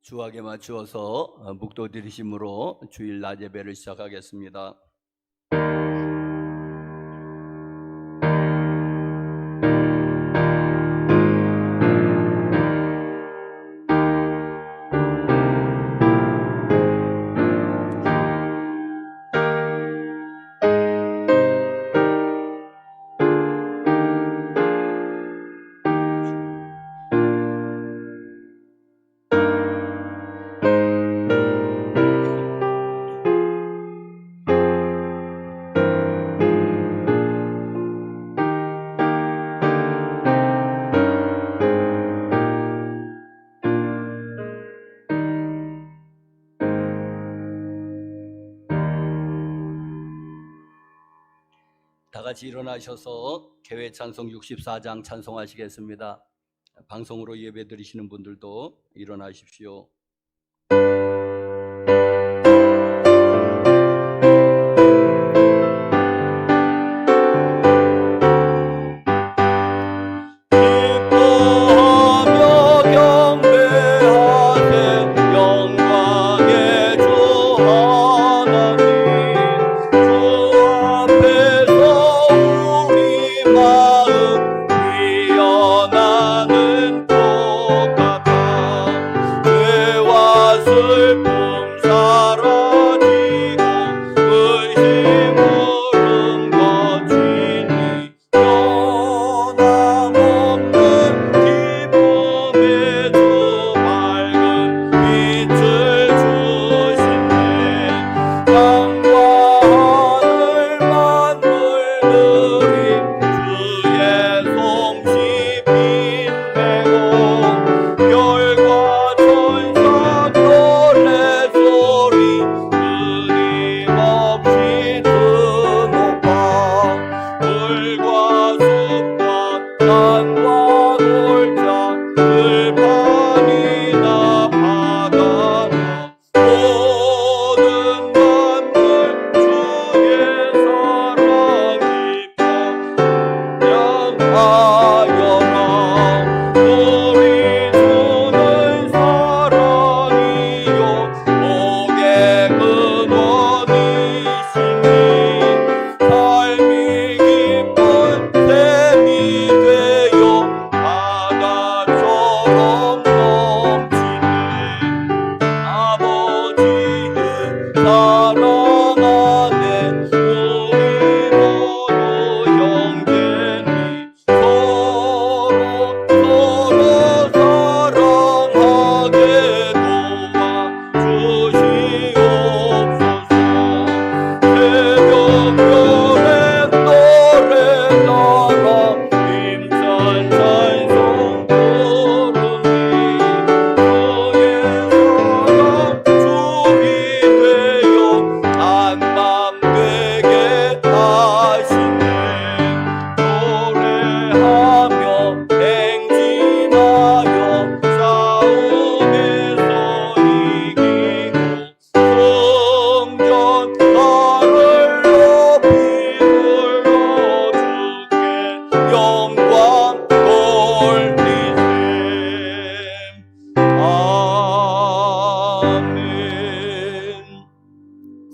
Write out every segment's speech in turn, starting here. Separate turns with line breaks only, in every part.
주악에 맞추어서 묵도 들으심으로 주일 낮 예배를 시작하겠습니다. 다 같이 일어나셔서 개회 찬송 64장 찬송하시겠습니다. 방송으로 예배 드리시는 분들도 일어나십시오.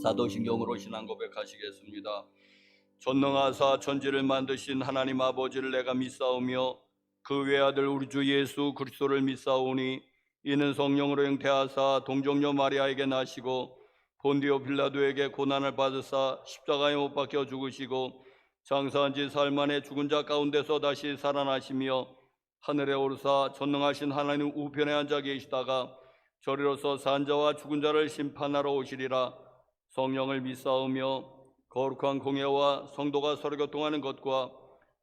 사도신경으로 신앙 고백하시겠습니다. 전능하사 천지를 만드신 하나님 아버지를 내가 믿사오며 그 외아들 우리 주 예수 그리스도를 믿사오니 이는 성령으로 잉태하사 동정녀 마리아에게 나시고 본디오 빌라도에게 고난을 받으사 십자가에 못 박혀 죽으시고 장사한 지 사흘 만에 죽은 자 가운데서 다시 살아나시며 하늘에 오르사 전능하신 하나님 우편에 앉아 계시다가 저리로서 산 자와 죽은 자를 심판하러 오시리라. 성령을 믿사오며 거룩한 공예와 성도가 서로 교통하는 것과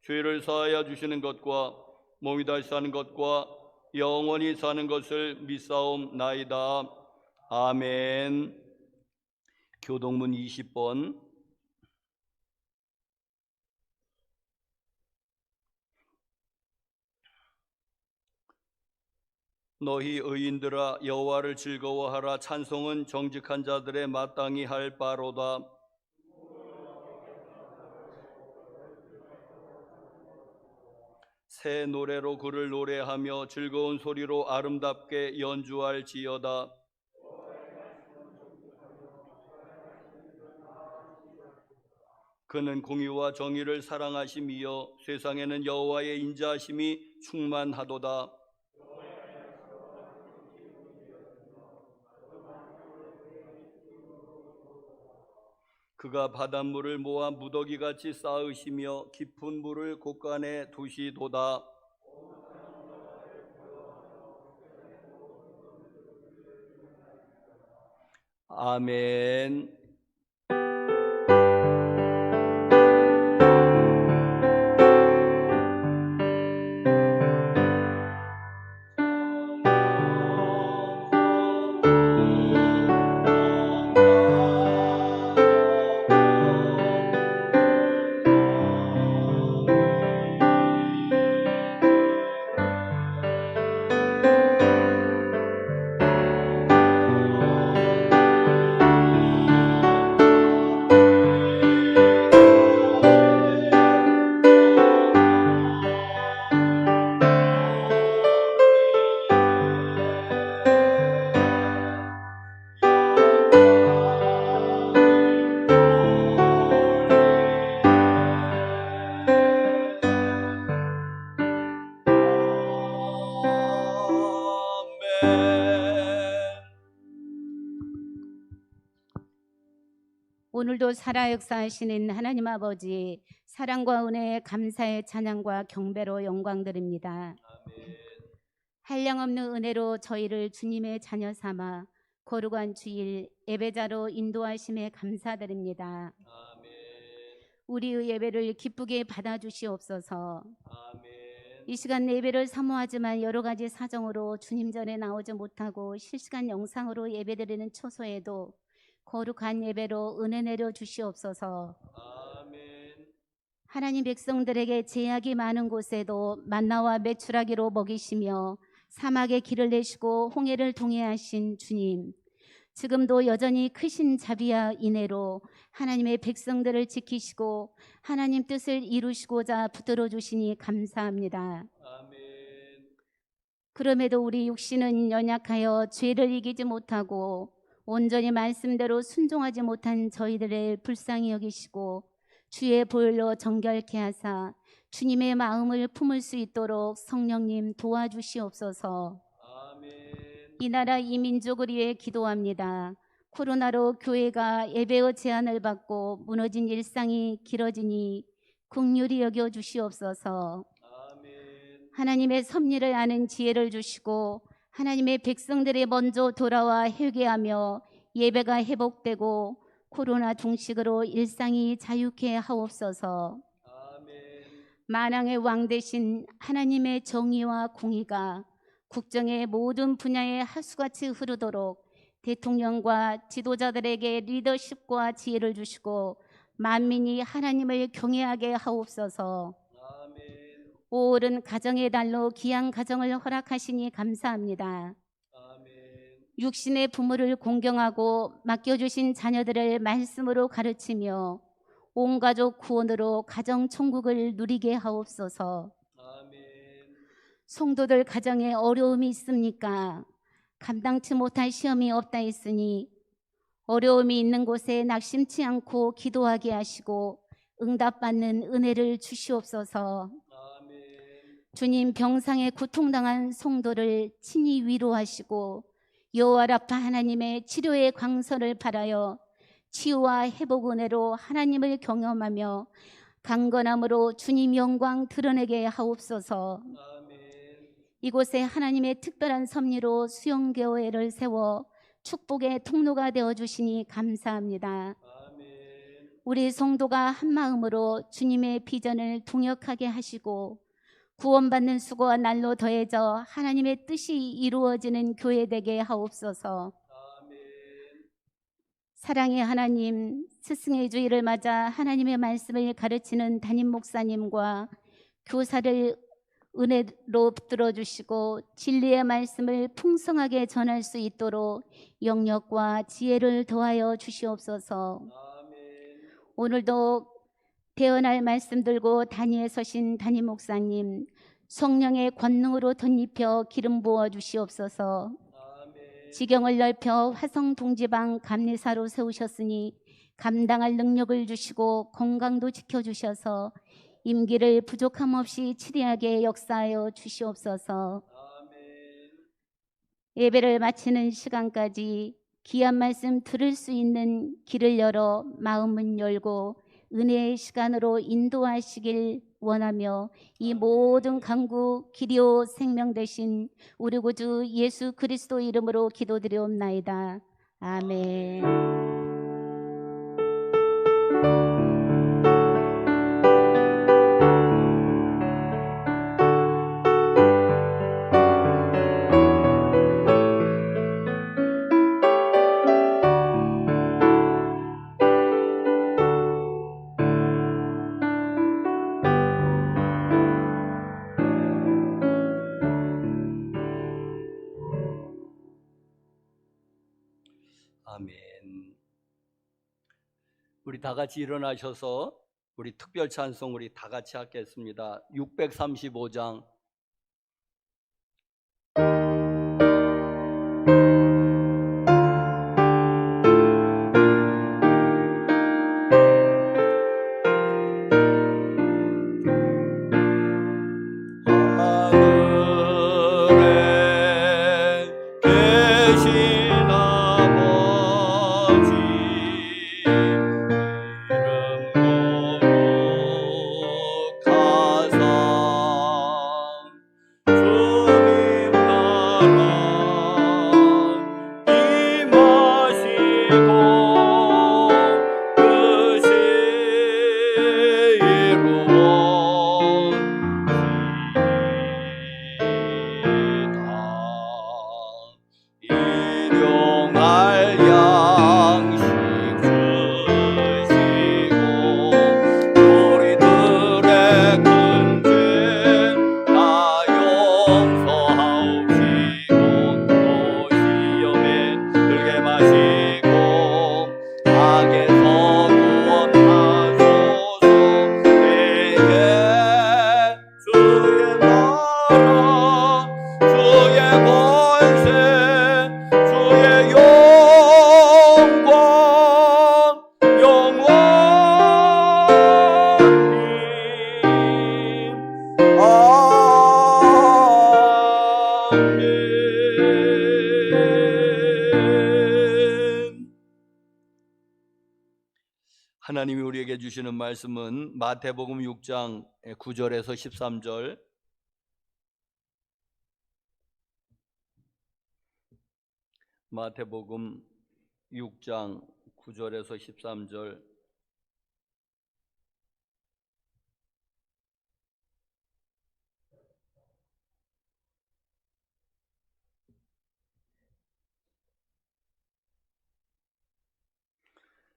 죄를 사하여 주시는 것과 몸이 다시 사는 것과 영원히 사는 것을 믿사옵나이다. 아멘. 교동문 20번. 너희 의인들아 여호와를 즐거워하라. 찬송은 정직한 자들의 마땅히 할 바로다. 새 노래로 그를 노래하며 즐거운 소리로 아름답게 연주할지어다. 그는 공의와 정의를 사랑하심이여 세상에는 여호와의 인자하심이 충만하도다. 그가 바닷물을 모아 무더기같이 쌓으시며 깊은 물을 곳간에 두시도다. 아멘.
오늘도 살아 역사하시는 하나님 아버지, 사랑과 은혜에 감사의 찬양과 경배로 영광드립니다. 한량없는 은혜로 저희를 주님의 자녀 삼아 거룩한 주일 예배자로 인도하심에 감사드립니다. 우리의 예배를 기쁘게 받아주시옵소서. 이 시간 예배를 사모하지만 여러 가지 사정으로 주님 전에 나오지 못하고 실시간 영상으로 예배드리는 초소에도 거룩한 예배로 은혜 내려 주시옵소서. 하나님 백성들에게 제약이 많은 곳에도 만나와 메추라기로 먹이시며 사막에 길을 내시고 홍해를 동해하신 주님, 지금도 여전히 크신 자비와 인애로 하나님의 백성들을 지키시고 하나님 뜻을 이루시고자 붙들어 주시니 감사합니다. 그럼에도 우리 육신은 연약하여 죄를 이기지 못하고 온전히 말씀대로 순종하지 못한 저희들을 불쌍히 여기시고 주의 보혈로 정결케 하사 주님의 마음을 품을 수 있도록 성령님 도와주시옵소서. 이 나라 이 민족을 위해 기도합니다. 코로나로 교회가 예배의 제한을 받고 무너진 일상이 길어지니 긍휼히 여겨 주시옵소서. 하나님의 섭리를 아는 지혜를 주시고 하나님의 백성들이 먼저 돌아와 회개하며 예배가 회복되고 코로나 종식으로 일상이 자유케 하옵소서. 만왕의 왕 되신 하나님의 정의와 공의가 국정의 모든 분야에 하수같이 흐르도록 대통령과 지도자들에게 리더십과 지혜를 주시고 만민이 하나님을 경외하게 하옵소서. 오월은 가정의 달로 귀한 가정을 허락하시니 감사합니다. 육신의 부모를 공경하고 맡겨주신 자녀들을 말씀으로 가르치며 온 가족 구원으로 가정 천국을 누리게 하옵소서. 성도들 가정에 어려움이 있습니까? 감당치 못할 시험이 없다 했으니 어려움이 있는 곳에 낙심치 않고 기도하게 하시고 응답받는 은혜를 주시옵소서. 주님, 병상에 고통당한 성도를 친히 위로하시고 여호와 라파 하나님의 치료의 광선을 바라여 치유와 회복 은혜로 하나님을 경험하며 강건함으로 주님 영광 드러내게 하옵소서. 이곳에 하나님의 특별한 섭리로 수영교회를 세워 축복의 통로가 되어주시니 감사합니다. 우리 성도가 한마음으로 주님의 비전을 동역하게 하시고 구원받는 수고가 날로 더해져 하나님의 뜻이 이루어지는 교회 되게 하옵소서. 사랑의 하나님, 스승의 주일을 맞아 하나님의 말씀을 가르치는 담임 목사님과 교사를 은혜로 붙들어 주시고 진리의 말씀을 풍성하게 전할 수 있도록 영력과 지혜를 더하여 주시옵소서. 오늘도 대언할 말씀 들고 단위에 서신 담임 목사님, 성령의 권능으로 덧입혀 기름 부어 주시옵소서.
아멘.
지경을 넓혀 화성 동지방 감리사로 세우셨으니 감당할 능력을 주시고 건강도 지켜주셔서 임기를 부족함 없이 치리하게 역사하여 주시옵소서.
아멘.
예배를 마치는 시간까지 귀한 말씀 들을 수 있는 길을 열어 마음은 열고 은혜의 시간으로 인도하시길 원하며 이 모든 간구 기리오 생명 되신 우리 구주 예수 그리스도 이름으로 기도드리옵나이다. 아멘.
아멘. 우리 다 같이 일어나셔서 우리 특별 찬송 우리 다 같이 하겠습니다. 635장. 하늘에 계신 아버지 이름 거룩하사 주님 나라 임하시고 뜻이 이루어지이다. 일용할 양식 주시고 우리들의 큰 죄 다 용서하옵시고 또 시험에 들게 마시고 악에서 구원하소서. 내게 주의 나라 주의 권세 주의 영광 영원히 아멘. 하나님이 우리에게 주시는 말씀은 마태복음 6장 9절에서 13절. 마태복음 6장 9절에서 13절.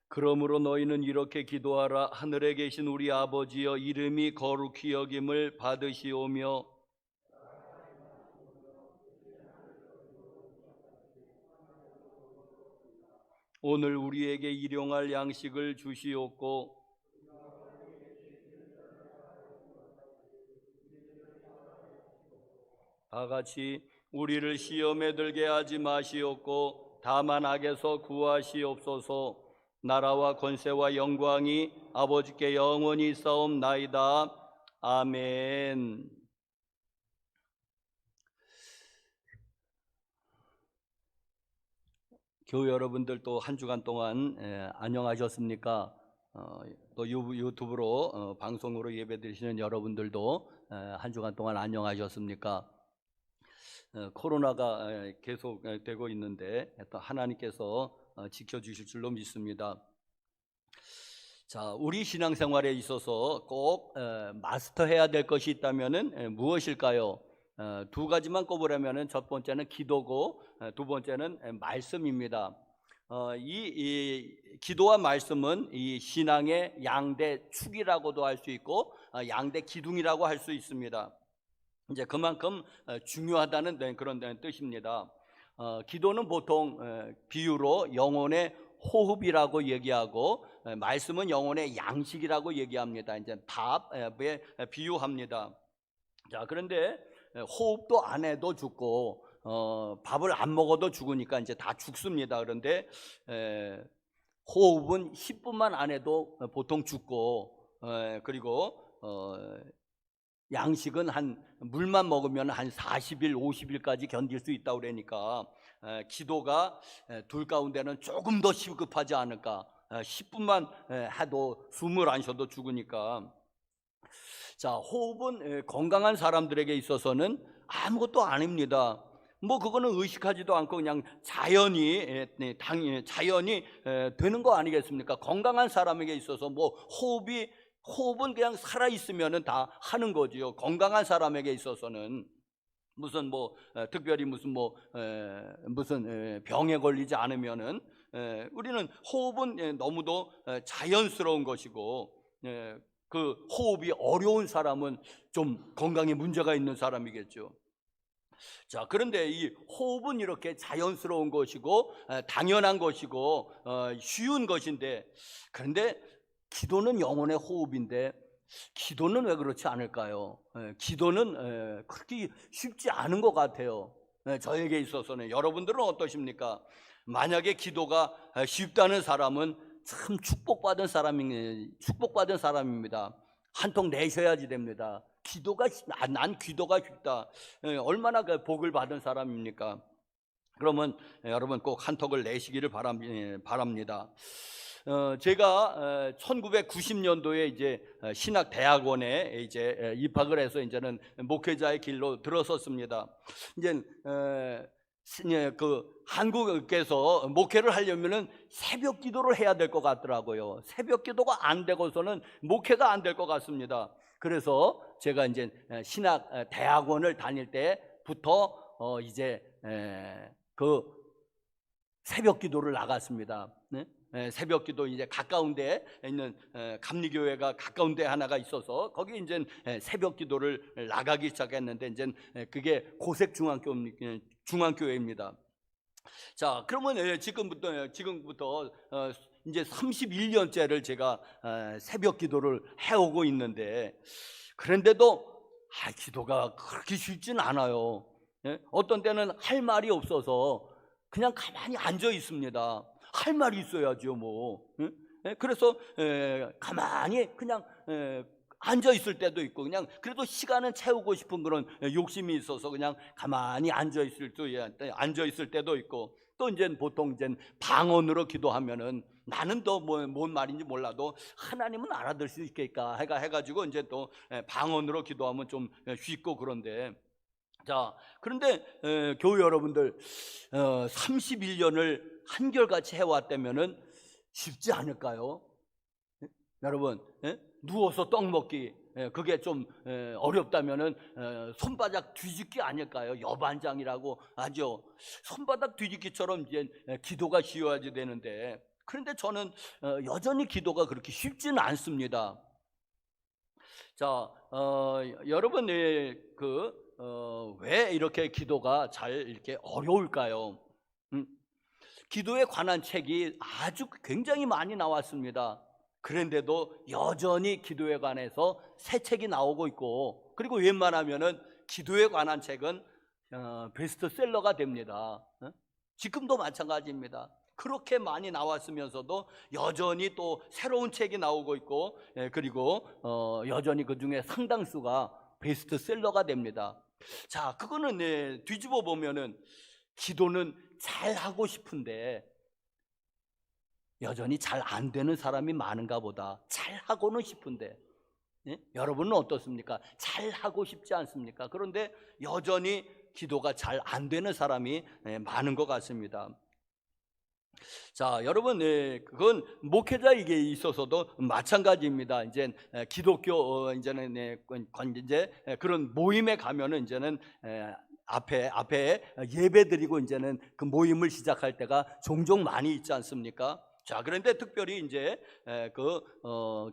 그러므로 너희는 이렇게 기도하라. 하늘에 계신 우리 아버지여, 이름이 거룩히 여김을 받으시오며 오늘 우리에게 일용할 양식을 주시옵고 다 같이 우리를 시험에 들게 하지 마시옵고 다만 악에서 구하시옵소서. 나라와 권세와 영광이 아버지께 영원히 있사옵나이다. 아멘. 교회 여러분들 또 한 주간 동안 안녕하셨습니까? 또 유튜브로 방송으로 예배드리시는 여러분들도 한 주간 동안 안녕하셨습니까? 코로나가 계속 되고 있는데 또 하나님께서 지켜주실 줄로 믿습니다. 자, 우리 신앙생활에 있어서 꼭 마스터해야 될 것이 있다면은 무엇일까요? 두 가지만 꼽으라면은 첫 번째는 기도고 두 번째는 말씀입니다. 이 기도와 말씀은 이 신앙의 양대 축이라고도 할 수 있고 양대 기둥이라고 할 수 있습니다. 이제 그만큼 중요하다는 그런 뜻입니다. 기도는 보통 비유로 영혼의 호흡이라고 얘기하고 말씀은 영혼의 양식이라고 얘기합니다. 이제 밥에 비유합니다. 자, 그런데 호흡도 안 해도 죽고 밥을 안 먹어도 죽으니까 이제 다 죽습니다. 그런데 호흡은 10분만 안 해도 보통 죽고, 그리고 양식은 한 물만 먹으면 한 40일, 50일까지 견딜 수 있다고 그러니까 기도가 둘 가운데는 조금 더 시급하지 않을까. 10분만 해도 숨을 안 쉬어도 죽으니까. 자, 호흡은 건강한 사람들에게 있어서는 아무것도 아닙니다. 뭐 그거는 의식하지도 않고 그냥 자연히 자연히 되는 거 아니겠습니까? 건강한 사람에게 있어서 뭐 호흡은 그냥 살아 있으면은 다 하는 거지요. 건강한 사람에게 있어서는 무슨 뭐 특별히 무슨 병에 걸리지 않으면은 우리는 호흡은 너무도 자연스러운 것이고, 그 호흡이 어려운 사람은 좀 건강에 문제가 있는 사람이겠죠. 자, 그런데 이 호흡은 이렇게 자연스러운 것이고 당연한 것이고 쉬운 것인데, 그런데 기도는 영혼의 호흡인데 기도는 왜 그렇지 않을까요? 기도는 그렇게 쉽지 않은 것 같아요. 저에게 있어서는. 여러분들은 어떠십니까? 만약에 기도가 쉽다는 사람은 참 축복받은 사람입니다. 한 통 내셔야지 됩니다. 난 기도가 쉽다. 얼마나 그 복을 받은 사람입니까? 그러면 여러분 꼭 한 턱을 내시기를 바랍니다. 제가 1990년도에 이제 신학 대학원에 이제 입학을 해서 이제는 목회자의 길로 들어섰습니다. 이제 그 한국에서 목회를 하려면은 새벽 기도를 해야 될 것 같더라고요. 새벽 기도가 안 되고서는 목회가 안 될 것 같습니다. 그래서 제가 이제 신학 대학원을 다닐 때부터 이제 그 새벽 기도를 나갔습니다. 네? 새벽 기도 이제 가까운 데에 있는 감리교회가 가까운 데 하나가 있어서 거기 이제 새벽 기도를 나가기 시작했는데, 이제 그게 고색 중앙교회입니다. 자, 그러면 지금부터 이제 31년째를 제가 새벽 기도를 해오고 있는데, 그런데도 기도가 그렇게 쉽진 않아요. 어떤 때는 할 말이 없어서 그냥 가만히 앉아 있습니다. 할 말이 있어야죠, 뭐. 그래서 가만히 그냥 앉아 있을 때도 있고, 그냥 그래도 시간은 채우고 싶은 그런 욕심이 있어서 그냥 가만히 앉아 있을 때도 있고, 또 이제 보통 이제 방언으로 기도하면은 나는 또 뭔 말인지 몰라도 하나님은 알아들 수 있겠까 해가지고 이제 또 방언으로 기도하면 좀 쉽고 그런데, 자, 그런데 교회 여러분들 31년을 한결같이 해왔다면은 쉽지 않을까요? 여러분, 누워서 떡 먹기, 그게 좀 어렵다면은 손바닥 뒤집기 아닐까요? 여반장이라고 하죠. 손바닥 뒤집기처럼 이제 기도가 쉬워야지 되는데, 그런데 저는 여전히 기도가 그렇게 쉽지는 않습니다. 자, 여러분, 왜 이렇게 기도가 잘 이렇게 어려울까요? 기도에 관한 책이 아주 굉장히 많이 나왔습니다. 그런데도 여전히 기도에 관해서 새 책이 나오고 있고, 그리고 웬만하면은 기도에 관한 책은 베스트셀러가 됩니다. 지금도 마찬가지입니다. 그렇게 많이 나왔으면서도 여전히 또 새로운 책이 나오고 있고, 그리고 여전히 그 중에 상당수가 베스트셀러가 됩니다. 자, 그거는 뒤집어 보면은 기도는 잘 하고 싶은데 여전히 잘 안 되는 사람이 많은가 보다. 잘 하고는 싶은데, 여러분은 어떻습니까? 잘 하고 싶지 않습니까? 그런데 여전히 기도가 잘 안 되는 사람이 많은 것 같습니다. 자, 여러분, 그건 목회자에게 있어서도 마찬가지입니다. 이제 기독교 이제는 이제 그런 모임에 가면은 이제는 앞에 예배드리고 이제는 그 모임을 시작할 때가 종종 많이 있지 않습니까? 자, 그런데 특별히 이제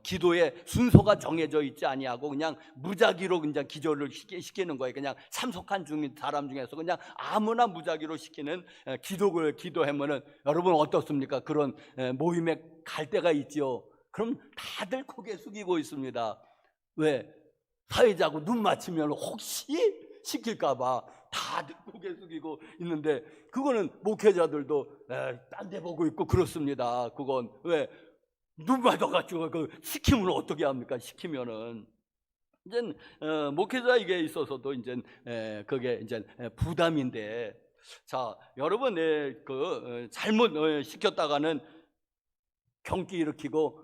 기도의 순서가 정해져 있지 아니하고 그냥 무작위로 그냥 기도를 시키는 거예요. 그냥 참석한 사람 중에서 그냥 아무나 무작위로 시키는 기도하면은 여러분 어떻습니까? 그런 모임에 갈 때가 있죠. 그럼 다들 고개 숙이고 있습니다. 왜? 사회자하고 눈 맞추면 혹시 시킬까봐 다들 고개 숙이고 있는데, 그거는 목회자들도 딴 데 보고 있고 그렇습니다. 그건 왜 눈 맞아가지고 그 시키면 어떻게 합니까? 시키면은 이제 목회자에게 있어서도 이제 그게 이제 부담인데, 자 여러분, 잘못 시켰다가는 경기 일으키고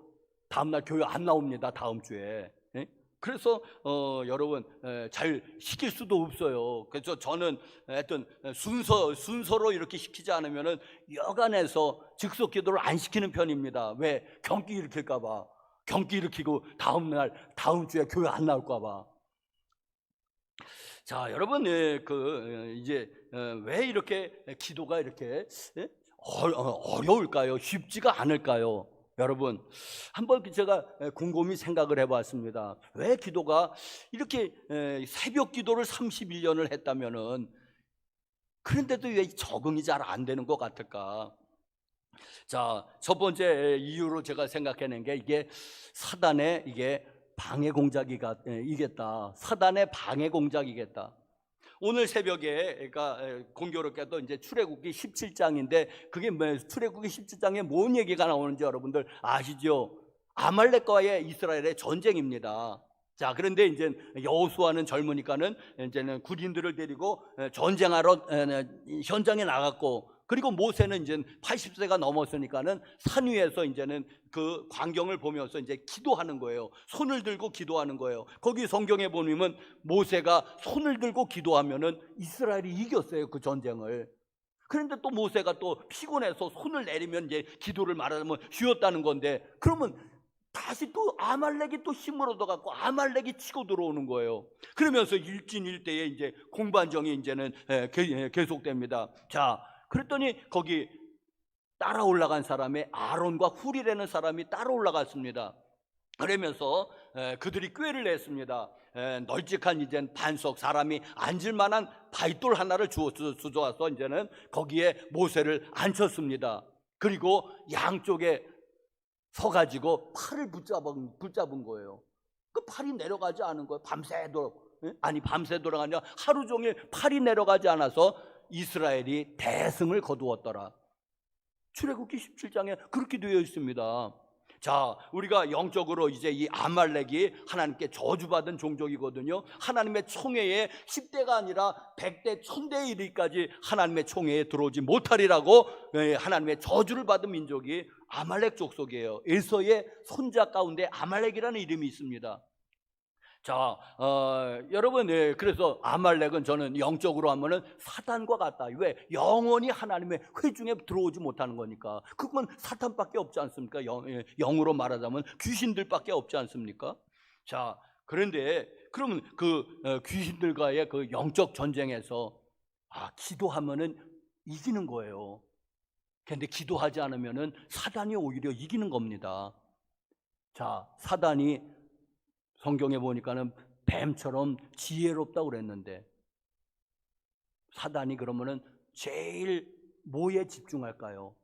다음날 교회 안 나옵니다. 다음 주에. 예? 그래서 여러분, 잘 시킬 수도 없어요. 그래서 저는 하여튼 순서로 이렇게 시키지 않으면은 여간해서 즉석 기도를 안 시키는 편입니다. 왜? 경기 일으킬까 봐. 경기 일으키고 다음 주에 교회 안 나올까 봐. 자 여러분, 이제 왜 이렇게 기도가 이렇게 어려울까요? 쉽지가 않을까요? 여러분, 한번 제가 곰곰이 생각을 해봤습니다. 왜 기도가 이렇게 새벽 기도를 31년을 했다면은 그런데도 왜 적응이 잘 안 되는 것 같을까? 자, 첫 번째 이유로 제가 생각해낸 게, 이게 사단의 방해 공작이겠다. 사단의 방해 공작이겠다. 오늘 새벽에, 그러니까 공교롭게도 이제 출애굽기 17장인데, 그게 출애굽기 17장에 뭔 얘기가 나오는지 여러분들 아시죠? 아말렉과의 이스라엘의 전쟁입니다. 자, 그런데 이제 여호수아는 젊으니까는 이제는 군인들을 데리고 전쟁하러 현장에 나갔고, 그리고 모세는 이제 80세가 넘었으니까는 산 위에서 이제는 그 광경을 보면서 이제 기도하는 거예요. 손을 들고 기도하는 거예요. 거기 성경에 보면 모세가 손을 들고 기도하면은 이스라엘이 이겼어요, 그 전쟁을. 그런데 또 모세가 또 피곤해서 손을 내리면 이제 기도를 말하면 쉬었다는 건데, 그러면 다시 또 아말렉이 또 힘을 얻어갖고 아말렉이 치고 들어오는 거예요. 그러면서 일진일대에 이제 공반정이 이제는 계속됩니다. 자, 그랬더니 거기 따라 올라간 사람이 아론과 훌이라는 사람이 따라 올라갔습니다. 그러면서 그들이 꾀를 냈습니다. 널찍한 이제 반석, 사람이 앉을 만한 바위돌 하나를 주워서 이제는 거기에 모세를 앉혔습니다. 그리고 양쪽에 서가지고 팔을 붙잡은 거예요. 그 팔이 내려가지 않은 거예요. 밤새도록. 밤새도록 아니라 하루 종일 팔이 내려가지 않아서 이스라엘이 대승을 거두었더라. 출애굽기 17장에 그렇게 되어 있습니다. 자, 우리가 영적으로 이제 이 아말렉이 하나님께 저주받은 종족이거든요. 하나님의 총회에 10대가 아니라 100대 1000대에 이르기까지 하나님의 총회에 들어오지 못하리라고 하나님의 저주를 받은 민족이 아말렉 족속이에요. 에서의 손자 가운데 아말렉이라는 이름이 있습니다. 자, 여러분, 그래서 아말렉은 저는 영적으로 하면은 사탄과 같다. 왜? 영원히 하나님의 회중에 들어오지 못하는 거니까. 그건 사탄밖에 없지 않습니까? 영으로 말하자면 귀신들밖에 없지 않습니까? 자, 그런데 그러면 그 귀신들과의 그 영적 전쟁에서 기도하면은 이기는 거예요. 그런데 기도하지 않으면은 사단이 오히려 이기는 겁니다. 자, 사단이 성경에 보니까는 뱀처럼 지혜롭다고 그랬는데, 사단이 그러면은 제일 뭐에 집중할까요?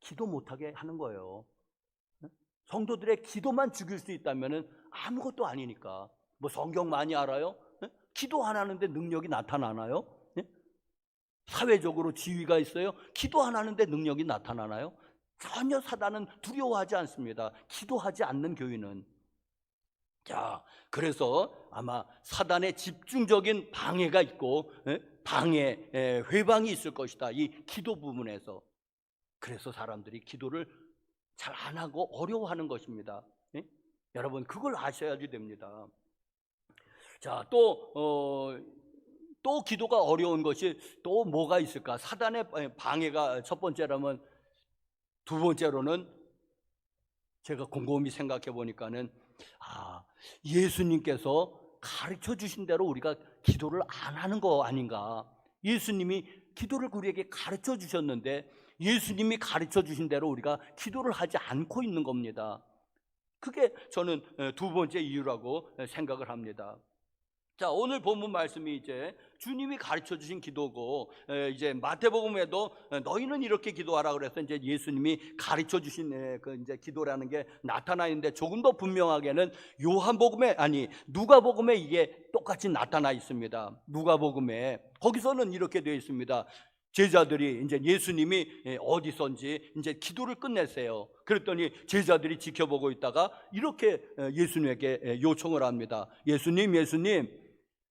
기도 못하게 하는 거예요. 성도들의 기도만 죽일 수 있다면은 아무것도 아니니까. 뭐 성경 많이 알아요? 기도 안 하는데 능력이 나타나나요? 사회적으로 지위가 있어요? 기도 안 하는데 능력이 나타나나요? 전혀 사단은 두려워하지 않습니다. 기도하지 않는 교회는. 자, 그래서 아마 사단의 집중적인 방해가 있고 회방이 있을 것이다, 이 기도 부분에서. 그래서 사람들이 기도를 잘 안 하고 어려워하는 것입니다. 여러분, 그걸 아셔야지 됩니다. 자, 또 기도가 어려운 것이 또 뭐가 있을까? 사단의 방해가 첫 번째라면, 두 번째로는 제가 곰곰이 생각해 보니까는 예수님께서 가르쳐 주신 대로 우리가 기도를 안 하는 거 아닌가. 예수님이 기도를 우리에게 가르쳐 주셨는데 예수님이 가르쳐 주신 대로 우리가 기도를 하지 않고 있는 겁니다. 그게 저는 두 번째 이유라고 생각을 합니다. 자, 오늘 본문 말씀이 이제 주님이 가르쳐 주신 기도고, 이제 마태복음에도 너희는 이렇게 기도하라 그래서 이제 예수님이 가르쳐 주신 그 이제 기도라는 게 나타나 있는데, 조금 더 분명하게는 요한복음에, 아니 누가복음에 이게 똑같이 나타나 있습니다. 누가복음에 거기서는 이렇게 되어 있습니다. 제자들이 이제 예수님이 어디선지 이제 기도를 끝냈어요. 그랬더니 제자들이 지켜보고 있다가 이렇게 예수님에게 요청을 합니다. 예수님,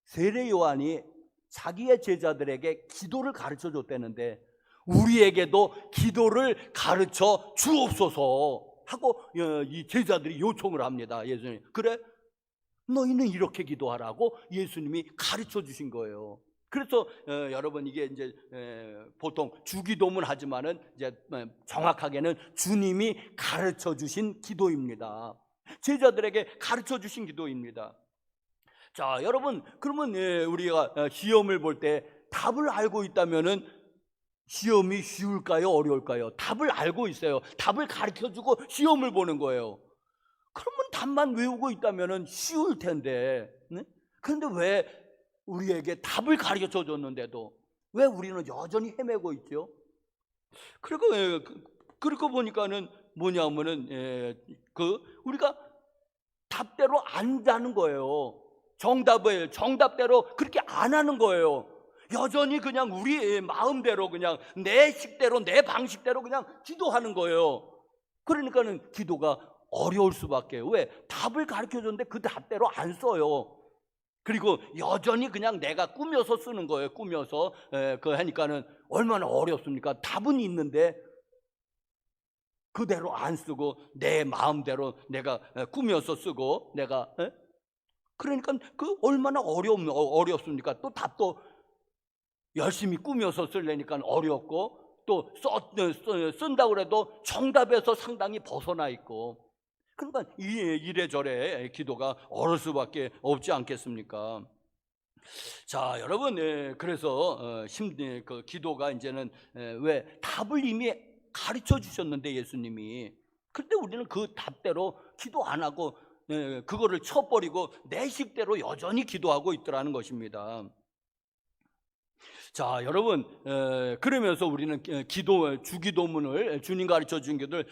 세례 요한이 자기의 제자들에게 기도를 가르쳐 줬다는데 우리에게도 기도를 가르쳐 주옵소서 하고 이 제자들이 요청을 합니다. 예수님, 그래? 너희는 이렇게 기도하라고 예수님이 가르쳐 주신 거예요. 그래서 여러분, 이게 이제 보통 주기도문 하지만은 이제 정확하게는 주님이 가르쳐 주신 기도입니다. 제자들에게 가르쳐 주신 기도입니다. 자, 여러분, 그러면 우리가 시험을 볼 때 답을 알고 있다면은 시험이 쉬울까요, 어려울까요? 답을 알고 있어요. 답을 가르쳐 주고 시험을 보는 거예요. 그러면 답만 외우고 있다면은 쉬울 텐데, 네? 그런데 왜 우리에게 답을 가르쳐 줬는데도 왜 우리는 여전히 헤매고 있죠? 그리고 보니까는 뭐냐면은 우리가 답대로 안 하는 거예요. 정답대로 그렇게 안 하는 거예요. 여전히 그냥 우리 마음대로, 그냥 내 식대로, 내 방식대로 그냥 기도하는 거예요. 그러니까는 기도가 어려울 수밖에. 왜? 답을 가르쳐 줬는데 그 답대로 안 써요. 그리고 여전히 그냥 내가 꾸며서 쓰는 거예요. 꾸며서 하니까는 얼마나 어렵습니까? 답은 있는데 그대로 안 쓰고 내 마음대로 내가 꾸며서 쓰고 내가 그러니까 그 얼마나 어렵습니까? 또 답도 열심히 꾸며서 쓰려니까 어렵고, 또 쓴다고 해도 정답에서 상당히 벗어나 있고, 그러니까 이래저래 기도가 어려울 수밖에 없지 않겠습니까? 자, 여러분, 그래서 그 기도가 이제는 왜 답을 이미 가르쳐 주셨는데 예수님이, 그런데 우리는 그 답대로 기도 안 하고 그거를 쳐버리고 내 식대로 여전히 기도하고 있더라는 것입니다. 자, 여러분, 그러면서 우리는 주기도문을, 주님 가르쳐 준 기도를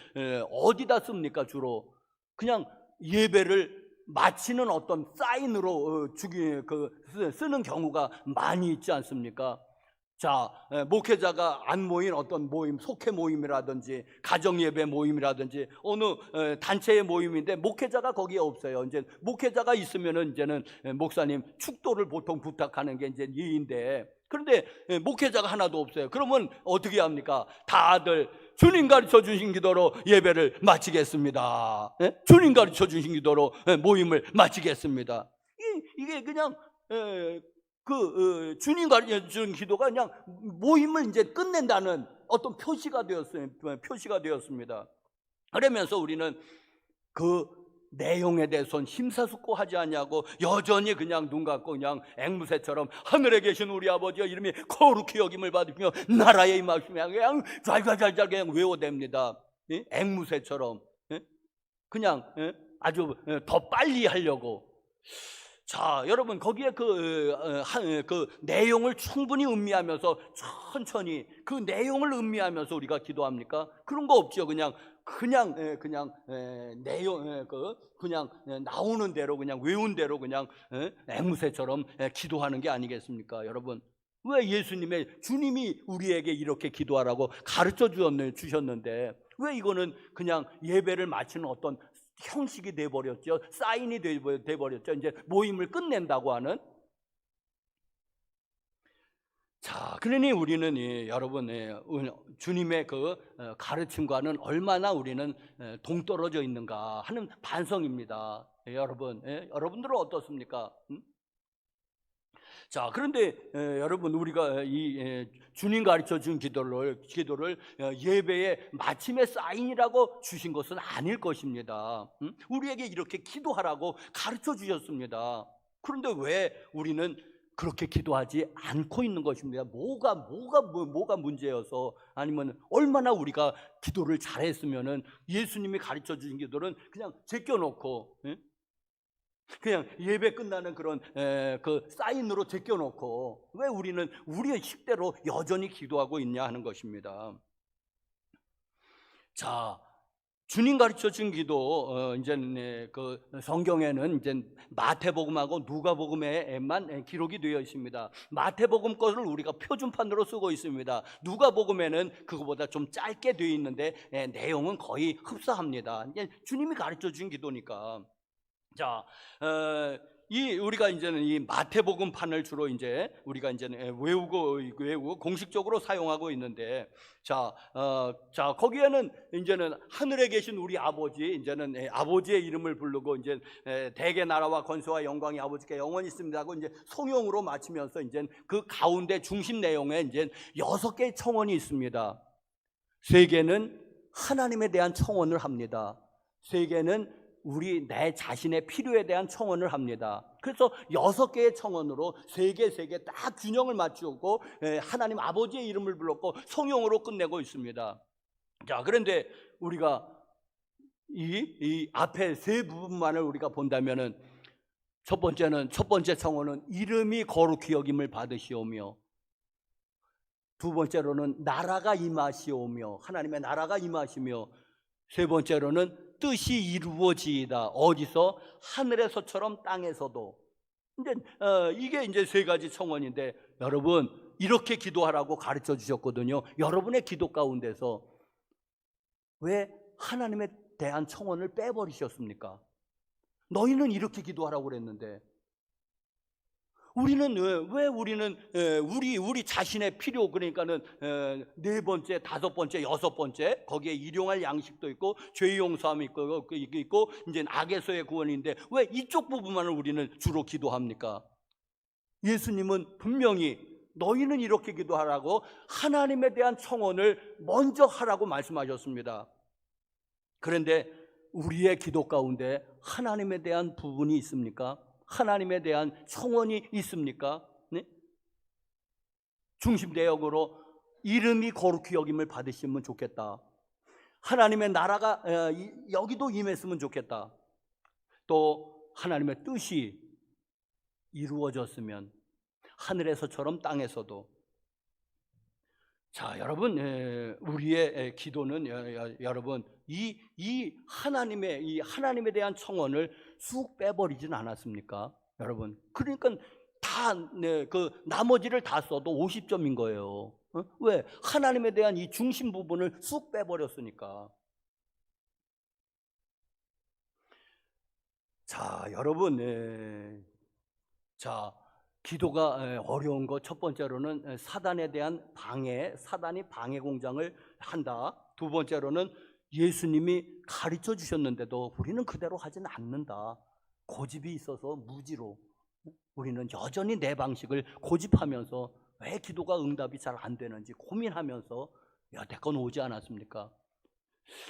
어디다 씁니까? 주로 그냥 예배를 마치는 어떤 사인으로 쓰는 경우가 많이 있지 않습니까? 자, 목회자가 안 모인 어떤 모임, 속회 모임이라든지 가정예배 모임이라든지 어느 단체의 모임인데 목회자가 거기에 없어요. 이제 목회자가 있으면은 이제는 목사님 축도를 보통 부탁하는 게 이제 예인데, 그런데 목회자가 하나도 없어요. 그러면 어떻게 합니까? 다들 주님 가르쳐 주신 기도로 예배를 마치겠습니다. 주님 가르쳐 주신 기도로 모임을 마치겠습니다. 이게 그냥 주님 가르쳐 준 기도가 그냥 모임을 이제 끝낸다는 어떤 표시가 되었습니다. 그러면서 우리는 그 내용에 대해서는 심사숙고하지 않냐고 여전히 그냥 눈 감고 그냥 앵무새처럼 하늘에 계신 우리 아버지여 이름이 거룩히 여김을 받으며 나라에 임하시며 그냥 잘잘잘잘 그냥 외워댑니다. 앵무새처럼 그냥 아주 더 빨리 하려고. 자, 여러분, 거기에 그 내용을 충분히 음미하면서 천천히 그 내용을 음미하면서 우리가 기도합니까? 그런 거 없죠. 그냥 내용 그냥 나오는 대로 그냥 외운 대로 그냥 앵무새처럼 기도하는 게 아니겠습니까? 여러분, 왜 주님이 우리에게 이렇게 기도하라고 가르쳐 주셨는데 왜 이거는 그냥 예배를 마치는 어떤 형식이 돼버렸죠. 사인이 돼버렸죠. 이제 모임을 끝낸다고 하는. 자, 그러니 우리는 여러분 주님의 그 가르침과는 얼마나 우리는 동떨어져 있는가 하는 반성입니다. 여러분, 여러분들은 어떻습니까? 자, 그런데 여러분, 우리가 이 주님 가르쳐 준 기도를 예배의 마침의 사인이라고 주신 것은 아닐 것입니다. 우리에게 이렇게 기도하라고 가르쳐 주셨습니다. 그런데 왜 우리는 그렇게 기도하지 않고 있는 것입니다. 뭐가 문제여서, 아니면 얼마나 우리가 기도를 잘했으면은 예수님이 가르쳐 주신 기도는 그냥 제껴놓고 그냥 예배 끝나는 그런 그 사인으로 제껴놓고 왜 우리는 우리의 식대로 여전히 기도하고 있냐 하는 것입니다. 자, 주님 가르쳐 준 기도 이제 그 성경에는 이제 마태복음하고 누가복음에만 기록이 되어 있습니다. 마태복음 것을 우리가 표준판으로 쓰고 있습니다. 누가복음에는 그거보다 좀 짧게 되어 있는데 내용은 거의 흡사합니다. 이제 주님이 가르쳐 준 기도니까. 자, 우리가 이제는 이 마태복음 판을 주로 이제 우리가 이제는 외우고 공식적으로 사용하고 있는데, 자, 거기에는 이제는 하늘에 계신 우리 아버지, 이제는 아버지의 이름을 부르고 이제 대개 나라와 권세와 영광이 아버지께 영원히 있습니다 하고 이제 성령으로 마치면서 이제 그 가운데 중심 내용에 이제 6개의 청원이 있습니다. 3개는 하나님에 대한 청원을 합니다. 3개는 내 자신의 필요에 대한 청원을 합니다. 그래서 6개의 청원으로 3개 딱 균형을 맞추고 하나님 아버지의 이름을 불렀고 성령으로 끝내고 있습니다. 자, 그런데 우리가 이 앞에 3 부분만을 우리가 본다면은 첫 번째 청원은 이름이 거룩히 여김을 받으시오며, 2번째로는 나라가 임하시오며, 하나님의 나라가 임하시며, 3번째로는 뜻이 이루어지이다. 어디서? 하늘에서처럼 땅에서도. 이게 이제 3가지 청원인데, 여러분 이렇게 기도하라고 가르쳐 주셨거든요. 여러분의 기도 가운데서 왜 하나님에 대한 청원을 빼버리셨습니까? 너희는 이렇게 기도하라고 그랬는데, 우리는 우리 자신의 필요, 그러니까는 4번째, 5번째, 6번째 거기에 일용할 양식도 있고 죄의 용서함이 있고 이제 악에서의 구원인데 왜 이쪽 부분만을 우리는 주로 기도합니까? 예수님은 분명히 너희는 이렇게 기도하라고 하나님에 대한 청원을 먼저 하라고 말씀하셨습니다. 그런데 우리의 기도 가운데 하나님에 대한 부분이 있습니까? 하나님에 대한 청원이 있습니까? 네? 중심 내역으로 이름이 거룩히 여김을 받으시면 좋겠다. 하나님의 나라가 여기도 임했으면 좋겠다. 또 하나님의 뜻이 이루어졌으면 하늘에서처럼 땅에서도. 자, 여러분, 우리의 기도는 여러분 이 하나님에 대한 청원을 쑥 빼버리진 않았습니까? 여러분, 그러니까 그 나머지를 다 써도 50점인 거예요. 왜? 하나님에 대한 이 중심 부분을 쑥 빼버렸으니까. 자, 여러분, 자, 기도가 어려운 거 첫 번째로는 사단에 대한 사단이 방해 공작을 한다. 2번째로는 예수님이 가르쳐 주셨는데도 우리는 그대로 하지는 않는다. 고집이 있어서 무지로 우리는 여전히 내 방식을 고집하면서 왜 기도가 응답이 잘 안 되는지 고민하면서 여태껏 오지 않았습니까?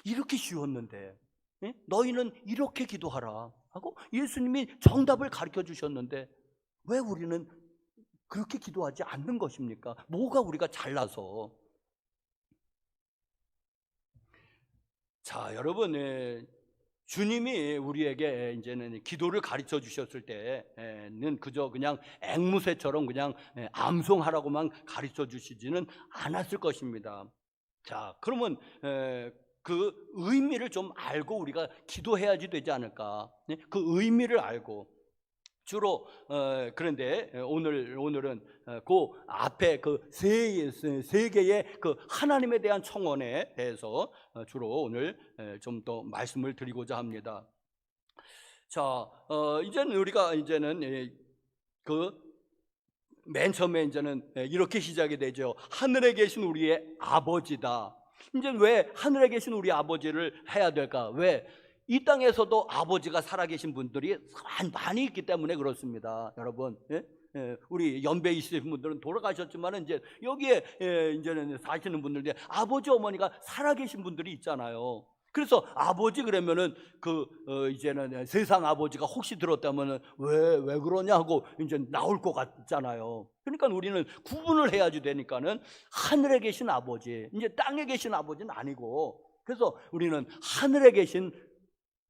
이렇게 쉬웠는데 너희는 이렇게 기도하라 하고 예수님이 정답을 가르쳐 주셨는데 왜 우리는 그렇게 기도하지 않는 것입니까? 뭐가 우리가 잘나서? 자, 여러분, 주님이 우리에게 이제는 기도를 가르쳐 주셨을 때는 그저 그냥 앵무새처럼 그냥 암송하라고만 가르쳐 주시지는 않았을 것입니다. 자, 그러면 그 의미를 좀 알고 우리가 기도해야지 되지 않을까? 그 의미를 알고 주로 그런데 오늘은 그 앞에 그 세 개의 그 하나님에 대한 청원에 대해서 주로 오늘 좀 더 말씀을 드리고자 합니다. 자, 이제는 그 맨 처음에 이제는 이렇게 시작이 되죠. 하늘에 계신 우리의 아버지다. 이제 왜 하늘에 계신 우리 아버지를 해야 될까? 왜? 이 땅에서도 아버지가 살아계신 분들이 많이 있기 때문에 그렇습니다. 여러분, 우리 연배 있으신 분들은 돌아가셨지만 이제 여기에 이제는 사시는 분들, 아버지 어머니가 살아계신 분들이 있잖아요. 그래서 아버지 그러면은 이제는 세상 아버지가 혹시 들었다면은 왜 그러냐고 이제 나올 것 같잖아요. 그러니까 우리는 구분을 해야지 되니까는 하늘에 계신 아버지, 이제 땅에 계신 아버지는 아니고, 그래서 우리는 하늘에 계신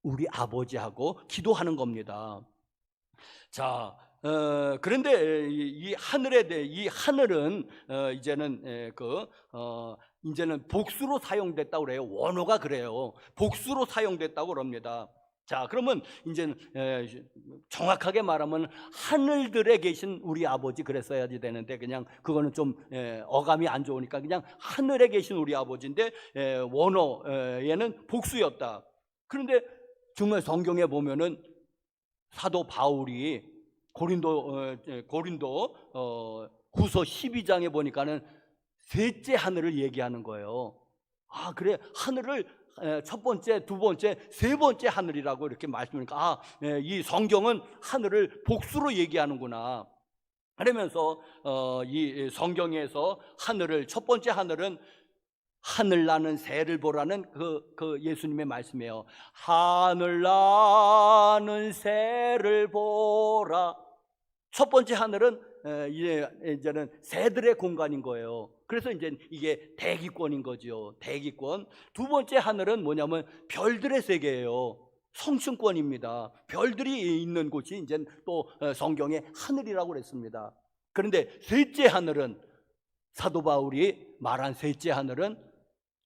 우리 아버지하고 기도하는 겁니다. 자, 그런데 이 하늘에 대해 이 하늘은 이제는 복수로 사용됐다고 그래요. 원어가 그래요. 복수로 사용됐다고 그럽니다. 자, 그러면 이제는 정확하게 말하면 하늘들에 계신 우리 아버지 그랬어야지 되는데, 그냥 그거는 좀 어감이 안 좋으니까 그냥 하늘에 계신 우리 아버지인데, 원어에는 복수였다. 그런데 정말 성경에 보면은 사도 바울이 고린도 후서 12장에 보니까는 셋째 하늘을 얘기하는 거예요. 아, 그래, 하늘을 첫 번째, 두 번째, 세 번째 하늘이라고 이렇게 말씀하니까, 이 성경은 하늘을 복수로 얘기하는구나. 그러면서 이 성경에서 하늘을, 첫 번째 하늘은 하늘 나는 새를 보라는 그 예수님의 말씀이에요. 하늘 나는 새를 보라. 첫 번째 하늘은 이제는 새들의 공간인 거예요. 그래서 이제 이게 대기권인 거죠. 대기권. 두 번째 하늘은 뭐냐면 별들의 세계예요. 성층권입니다. 별들이 있는 곳이 이제 또 성경에 하늘이라고 그랬습니다. 그런데 셋째 하늘은, 사도 바울이 말한 셋째 하늘은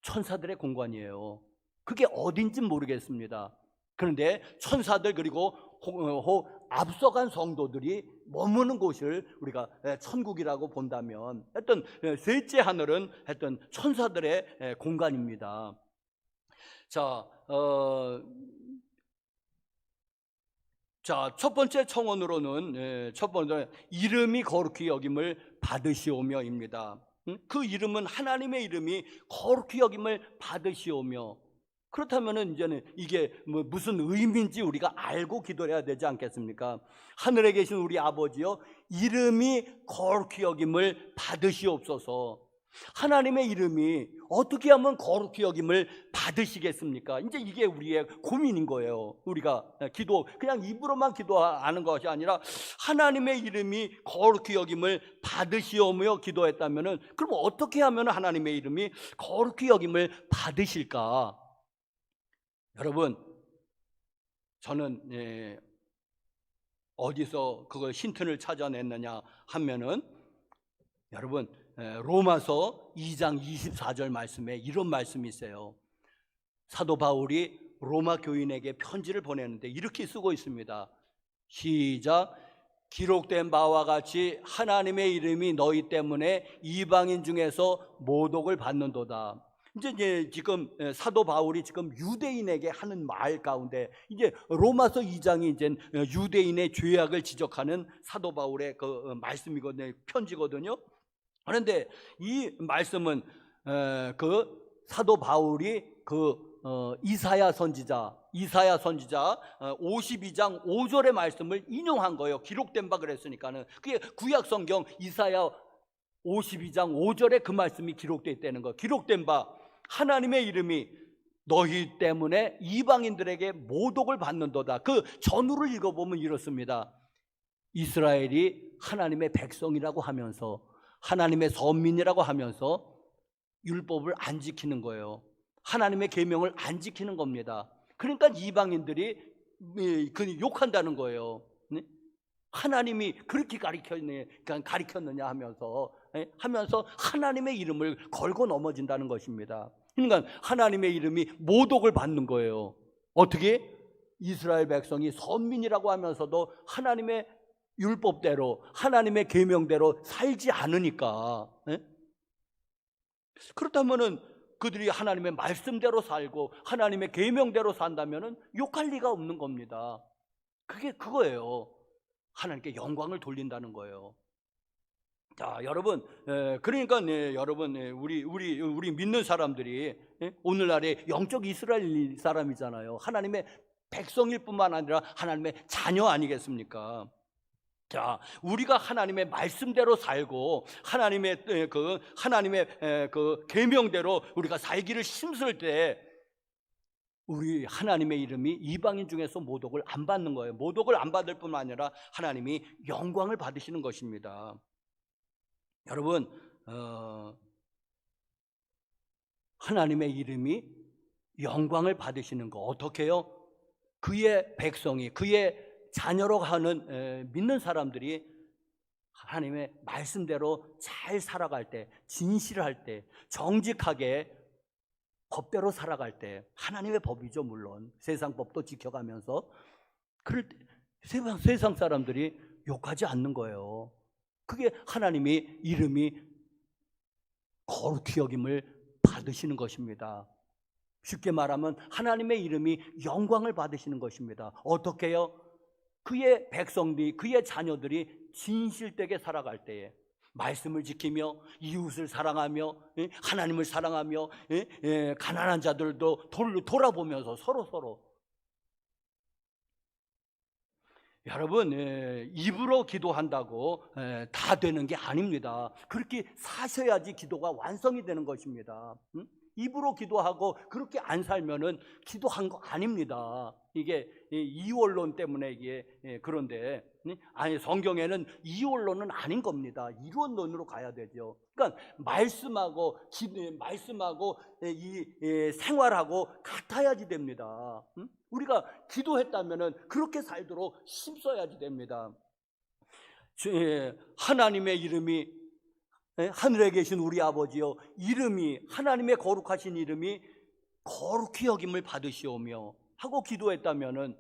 천사들의 공간이에요. 그게 어딘지 모르겠습니다. 그런데 천사들 그리고 앞서간 성도들이 머무는 곳을 우리가 천국이라고 본다면, 하여튼 셋째 하늘은 하여튼 천사들의 공간입니다. 자, 첫 번째 청원으로는 첫 번째 이름이 거룩히 여김을 받으시오며입니다. 그 이름은 하나님의 이름이 거룩히 여김을 받으시오며. 그렇다면은 이제는 이게 무슨 의미인지 우리가 알고 기도해야 되지 않겠습니까? 하늘에 계신 우리 아버지여, 이름이 거룩히 여김을 받으시옵소서. 하나님의 이름이 어떻게 하면 거룩히 여김을 받으시겠습니까? 이제 이게 우리의 고민인 거예요. 우리가 그냥 입으로만 기도하는 것이 아니라 하나님의 이름이 거룩히 여김을 받으시오며 기도했다면은, 그럼 어떻게 하면 하나님의 이름이 거룩히 여김을 받으실까? 여러분, 저는 어디서 그걸 힌트를 찾아냈느냐 하면은, 여러분, 로마서 2장 24절 말씀에 이런 말씀이 있어요. 사도 바울이 로마 교인에게 편지를 보내는데 이렇게 쓰고 있습니다. 시작. 기록된 바와 같이 하나님의 이름이 너희 때문에 이방인 중에서 모독을 받는도다. 이제 지금 사도 바울이 지금 유대인에게 하는 말 가운데, 이제 로마서 2장이 이제 유대인의 죄악을 지적하는 사도 바울의 그 말씀이거든요. 편지거든요. 그런데 이 말씀은 그 사도 바울이 이사야 선지자 52장 5절의 말씀을 인용한 거예요. 기록된 바 그랬으니까는. 그게 구약 성경 이사야 52장 5절에 그 말씀이 기록되어 있다는 거. 기록된 바 하나님의 이름이 너희 때문에 이방인들에게 모독을 받는도다. 그 전후를 읽어보면 이렇습니다. 이스라엘이 하나님의 백성이라고 하면서, 하나님의 선민이라고 하면서 율법을 안 지키는 거예요. 하나님의 계명을 안 지키는 겁니다. 그러니까 이방인들이 욕한다는 거예요. 하나님이 그렇게 가리켰느냐 하면서 하나님의 이름을 걸고 넘어진다는 것입니다. 그러니까 하나님의 이름이 모독을 받는 거예요. 어떻게? 이스라엘 백성이 선민이라고 하면서도 하나님의 율법대로, 하나님의 계명대로 살지 않으니까. 그렇다면은 그들이 하나님의 말씀대로 살고 하나님의 계명대로 산다면은 욕할 리가 없는 겁니다. 그게 그거예요. 하나님께 영광을 돌린다는 거예요. 자, 여러분, 그러니까 여러분, 우리 믿는 사람들이 오늘날의 영적 이스라엘 사람이잖아요. 하나님의 백성일 뿐만 아니라 하나님의 자녀 아니겠습니까? 자, 우리가 하나님의 말씀대로 살고 하나님의 그 계명대로 우리가 살기를 힘쓸 때, 우리 하나님의 이름이 이방인 중에서 모독을 안 받는 거예요. 모독을 안 받을 뿐만 아니라 하나님이 영광을 받으시는 것입니다. 여러분, 하나님의 이름이 영광을 받으시는 거 어떻게 해요? 그의 백성이, 그의
자녀로 하는 믿는 사람들이 하나님의 말씀대로 잘 살아갈 때, 진실할 때, 정직하게 법대로 살아갈 때, 하나님의 법이죠, 물론 세상 법도 지켜가면서, 그럴 때 세상 사람들이 욕하지 않는 거예요. 그게 하나님이 이름이 거룩히 여김을 받으시는 것입니다. 쉽게 말하면 하나님의 이름이 영광을 받으시는 것입니다. 어떻게요? 그의 백성들이, 그의 자녀들이 진실되게 살아갈 때에, 말씀을 지키며 이웃을 사랑하며 하나님을 사랑하며 가난한 자들도 돌아보면서 서로 여러분, 입으로 기도한다고 다 되는 게 아닙니다. 그렇게 사셔야지 기도가 완성이 되는 것입니다. 입으로 기도하고 그렇게 안 살면은 기도한 거 아닙니다. 이게 이원론 때문에 이게 그런데, 아니, 성경에는 이원론은 아닌 겁니다. 이원론으로 가야 되죠. 그러니까 말씀하고 이 생활하고 같아야지 됩니다. 우리가 기도했다면은 그렇게 살도록 힘써야지 됩니다. 하나님의 이름이, 하늘에 계신 우리 아버지여, 이름이, 하나님의 거룩하신 이름이 거룩히 여김을 받으시오며 하고 기도했다면은,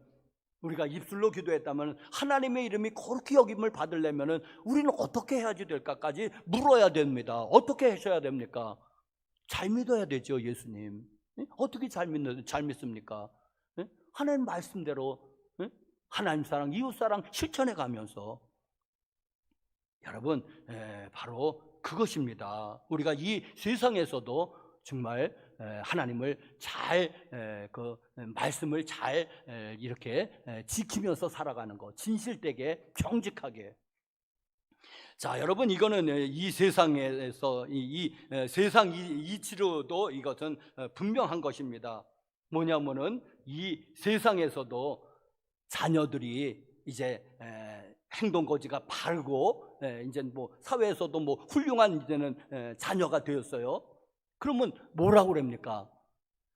우리가 입술로 기도했다면 하나님의 이름이 거룩히 여김을 받으려면은 우리는 어떻게 해야지 될까까지 물어야 됩니다. 어떻게 하셔야 됩니까? 잘 믿어야 되죠, 예수님. 어떻게 잘 믿습니까? 하나님 말씀대로 하나님 사랑, 이웃 사랑 실천해 가면서, 여러분, 바로 그것입니다. 우리가 이 세상에서도 정말 하나님을 잘, 그 말씀을 잘 이렇게 지키면서 살아가는 것, 진실되게 정직하게. 자, 여러분, 이거는 이 세상에서 이 세상 이치로도 이것은 분명한 것입니다. 뭐냐면은 이 세상에서도 자녀들이 이제 행동거지가 바르고 이제 뭐 사회에서도 뭐 훌륭한 이제는 자녀가 되었어요. 그러면 뭐라고 그럽니까?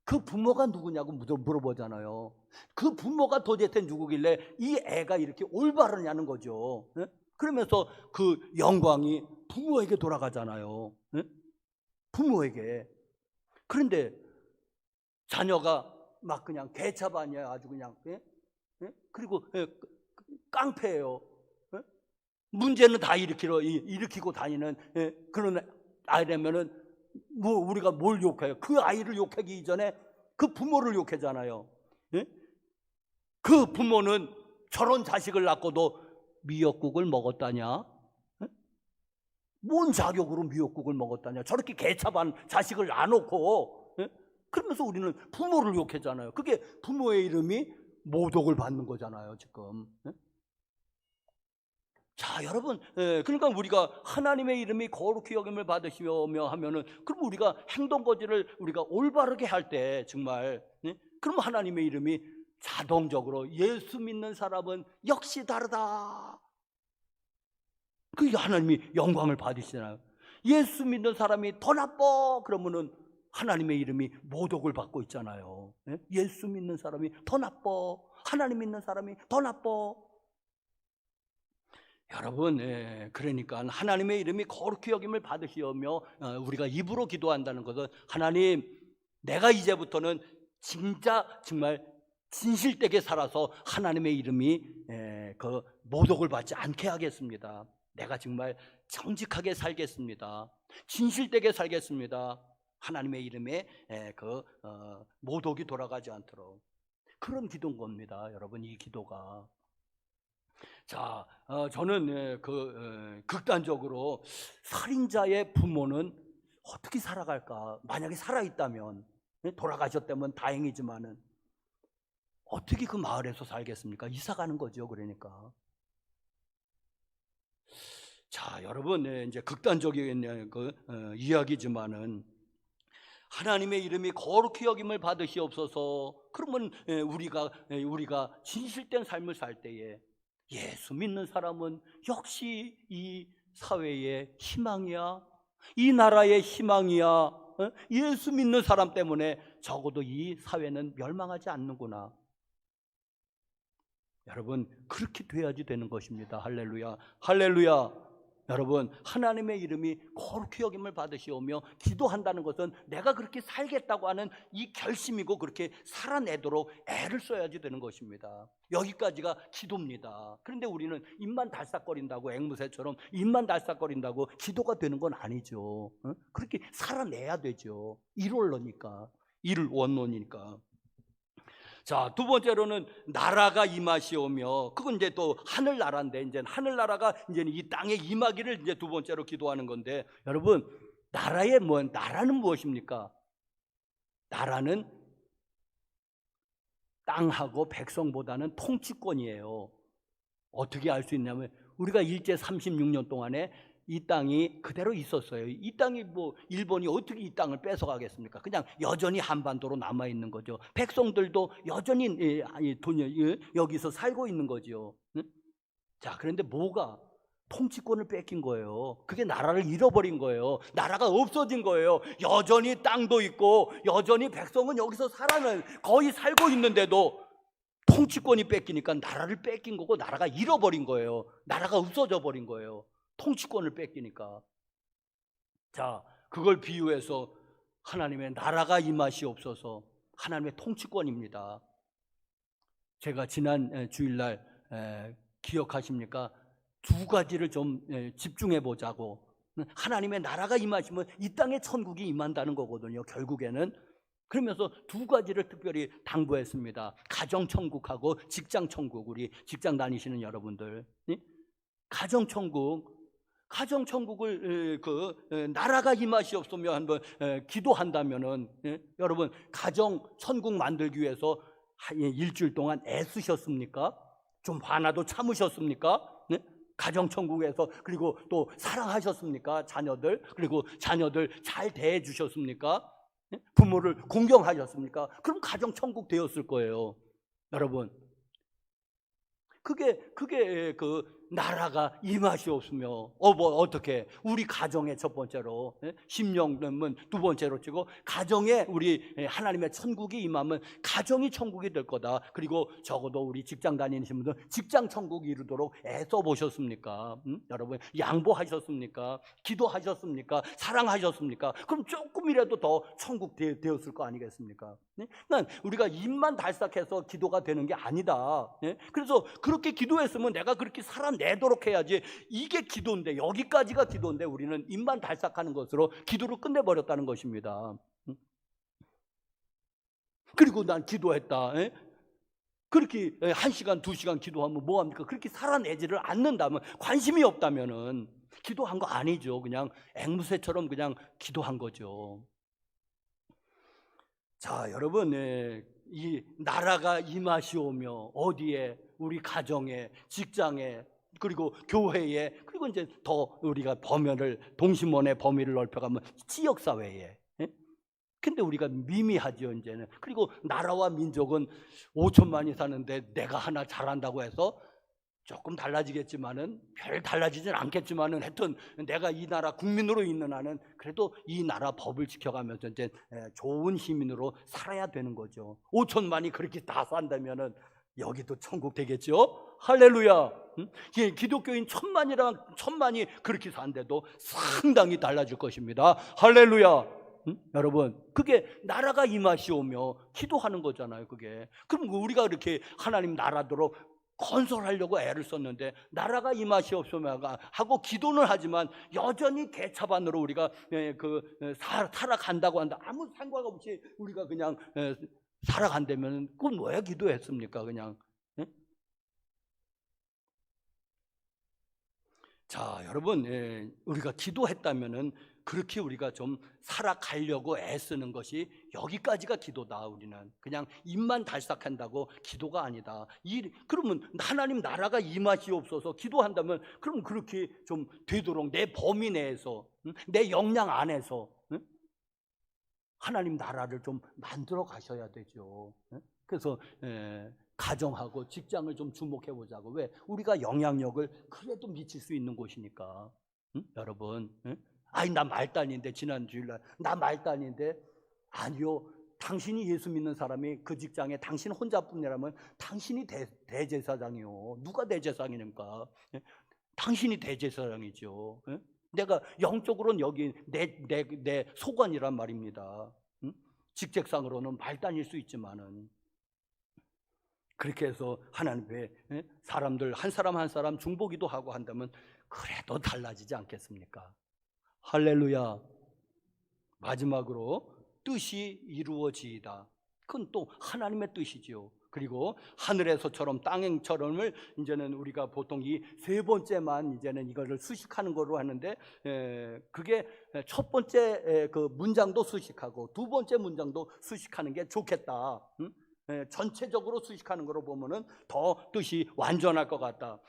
그 부모가 누구냐고 물어보잖아요. 그 부모가 도대체 누구길래 이 애가 이렇게 올바르냐는 거죠. 그러면서 그 영광이 부모에게 돌아가잖아요. 부모에게. 그런데 자녀가 막 그냥 개차반이야, 아주 그냥. 그리고 깡패예요. 문제는 다 일으키고 다니는 그런 아이라면은 뭐 우리가 뭘 욕해요? 그 아이를 욕하기 이전에 그 부모를 욕하잖아요. 그 부모는 저런 자식을 낳고도 미역국을 먹었다냐? 뭔 자격으로 미역국을 먹었다냐? 저렇게 개차반 자식을 낳아놓고, 그러면서 우리는 부모를 욕하잖아요. 그게 부모의 이름이 모독을 받는 거잖아요, 지금. 자, 여러분, 그러니까 우리가 하나님의 이름이 거룩히 여김을 받으시며 하면은, 그럼 우리가 행동거지를 우리가 올바르게 할 때 정말, 그럼 하나님의 이름이 자동적으로 예수 믿는 사람은 역시 다르다. 그 하나님이 영광을 받으시잖아요. 예수 믿는 사람이 더 나빠 그러면은 하나님의 이름이 모독을 받고 있잖아요. 예수 믿는 사람이 더 나빠, 하나님 믿는 사람이 더 나빠. 여러분, 그러니까 하나님의 이름이 거룩히 여김을 받으시오며 우리가 입으로 기도한다는 것은, 하나님, 내가 이제부터는 진짜 정말 진실되게 살아서 하나님의 이름이 그 모독을 받지 않게 하겠습니다. 내가 정말 정직하게 살겠습니다. 진실되게 살겠습니다. 하나님의 이름에 그 모독이 돌아가지 않도록. 그런 기도인 겁니다, 여러분. 이 기도가. 자, 저는 극단적으로 살인자의 부모는 어떻게 살아갈까? 만약에 살아있다면, 돌아가셨다면 다행이지만은 어떻게 그 마을에서 살겠습니까? 이사 가는 거죠, 그러니까. 자, 여러분, 이제 극단적인 이야기지만은, 하나님의 이름이 거룩히 여김을 받으시옵소서. 그러면 우리가 진실된 삶을 살 때에 예수 믿는 사람은 역시 이 사회의 희망이야, 이 나라의 희망이야. 예수 믿는 사람 때문에 적어도 이 사회는 멸망하지 않는구나. 여러분, 그렇게 돼야지 되는 것입니다. 할렐루야, 할렐루야. 여러분, 하나님의 이름이 거룩히 여김을 받으시오며, 기도한다는 것은 내가 그렇게 살겠다고 하는 이 결심이고, 그렇게 살아내도록 애를 써야지 되는 것입니다. 여기까지가 기도입니다. 그런데 우리는 입만 달싹거린다고, 앵무새처럼 입만 달싹거린다고 기도가 되는 건 아니죠. 그렇게 살아내야 되죠. 일원론이니까, 일원론이니까. 자, 두 번째로는 나라가 임하시오며, 그건 이제 또 하늘나라인데, 이제 하늘나라가 이제 이 땅에 임하기를 이제 두 번째로 기도하는 건데, 여러분, 나라는 무엇입니까? 나라는 땅하고 백성보다는 통치권이에요. 어떻게 알 수 있냐면, 우리가 일제 36년 동안에 이 땅이 그대로 있었어요. 이 땅이 일본이 어떻게 이 땅을 뺏어가겠습니까? 그냥 여전히 한반도로 남아 있는 거죠. 백성들도 여전히 여기서 살고 있는 거죠. 자, 그런데 통치권을 뺏긴 거예요. 그게 나라를 잃어버린 거예요. 나라가 없어진 거예요. 여전히 땅도 있고 여전히 백성은 여기서 거의 살고 있는데도 통치권이 뺏기니까 나라를 뺏긴 거고, 나라가 잃어버린 거예요. 나라가 없어져 버린 거예요. 통치권을 뺏기니까. 자, 그걸 비유해서 하나님의 나라가 임하시옵소서, 하나님의 통치권입니다. 제가 지난 주일날 기억하십니까? 두 가지를 좀 집중해 보자고. 하나님의 나라가 임하시면 이 땅에 천국이 임한다는 거거든요, 결국에는. 그러면서 두 가지를 특별히 당부했습니다. 가정천국하고 직장천국. 우리 직장 다니시는 여러분들, 가정천국을 나라가 임하시옵소며 한번 기도한다면은, 여러분, 가정천국 만들기 위해서 일주일 동안 애쓰셨습니까? 좀 화나도 참으셨습니까? 가정천국에서. 그리고 또 사랑하셨습니까? 자녀들. 그리고 자녀들 잘 대해 주셨습니까? 부모를 공경하셨습니까? 그럼 가정천국 되었을 거예요, 여러분. 그게 나라가 임하시옵으며, 어떻게 우리 가정에 첫 번째로, 심령은 두 번째로 치고, 가정에 우리 하나님의 천국이 임하면 가정이 천국이 될 거다. 그리고 적어도 우리 직장 다니시는 분들 직장 천국이 이루도록 애써 보셨습니까? 여러분, 양보하셨습니까? 기도하셨습니까? 사랑하셨습니까? 그럼 조금이라도 더 천국 되었을 거 아니겠습니까? 그러니까 우리가 입만 달싹해서 기도가 되는 게 아니다. 그래서 그렇게 기도했으면 내가 그렇게 살아내도록 해야지. 이게 기도인데, 여기까지가 기도인데 우리는 입만 달싹하는 것으로 기도를 끝내버렸다는 것입니다. 그리고 난 기도했다, 그렇게 1시간 2시간 기도하면 뭐합니까? 그렇게 살아내지를 않는다면, 관심이 없다면은 기도한 거 아니죠. 그냥 앵무새처럼 그냥 기도한 거죠. 자, 여러분, 이 나라가 임하시오며, 어디에? 우리 가정에, 직장에, 그리고 교회에, 그리고 이제 더 우리가 동심원의 범위를 넓혀가면 지역사회에. 근데 우리가 미미하죠, 이제는. 그리고 나라와 민족은 5천만이 사는데 내가 하나 잘한다고 해서 조금 달라지겠지만은, 별 달라지진 않겠지만은, 하여튼 내가 이 나라 국민으로 있는 한은 그래도 이 나라 법을 지켜가면서 이제 좋은 시민으로 살아야 되는 거죠. 5천만이 그렇게 다 산다면은 여기도 천국 되겠죠? 할렐루야. 기독교인 1,000만이 그렇게 산데도 상당히 달라질 것입니다. 할렐루야. 여러분, 그게 나라가 임하시오며 기도하는 거잖아요, 그게. 그럼 우리가 이렇게 하나님 나라도록 건설하려고 애를 썼는데, 나라가 임하시옵소서 하고 기도는 하지만 여전히 개차반으로 우리가 살아간다고 한다. 아무 상관없이 우리가 그냥 살아간다면 그건 왜 기도했습니까? 그냥. 자, 여러분, 우리가 기도했다면은 그렇게 우리가 좀 살아가려고 애쓰는 것이, 여기까지가 기도다. 우리는 그냥 입만 달싹한다고 기도가 아니다. 그러면 하나님 나라가 임하시옵소서 기도한다면, 그럼 그렇게 좀 되도록 내 범위 내에서, 내 역량 안에서 하나님 나라를 좀 만들어 가셔야 되죠. 그래서 가정하고 직장을 좀 주목해 보자고. 왜? 우리가 영향력을 그래도 미칠 수 있는 곳이니까. 여러분, 나 말단인데, 지난 주일날 나 말단인데. 아니요, 당신이 예수 믿는 사람이 그 직장에 당신 혼자뿐이라면 당신이 대제사장이요. 누가 대제사장입니까? 예? 당신이 대제사장이죠. 예? 내가 영적으로는 여기 내 소관이란 말입니다. 응? 직책상으로는 말단일 수 있지만은 그렇게 해서 하나님의 사람들 한 사람 한 사람 중보기도 하고 한다면 그래도 달라지지 않겠습니까? 할렐루야. 마지막으로 뜻이 이루어지이다. 그건 또 하나님의 뜻이지요. 그리고 하늘에서처럼 땅에처럼을 이제는 우리가 보통 이 세 번째만 이제는 이거를 수식하는 거로 하는데, 그게 첫 번째 그 문장도 수식하고 두 번째 문장도 수식하는 게 좋겠다. 응? 전체적으로 수식하는 거로 보면은 더 뜻이 완전할 것 같다.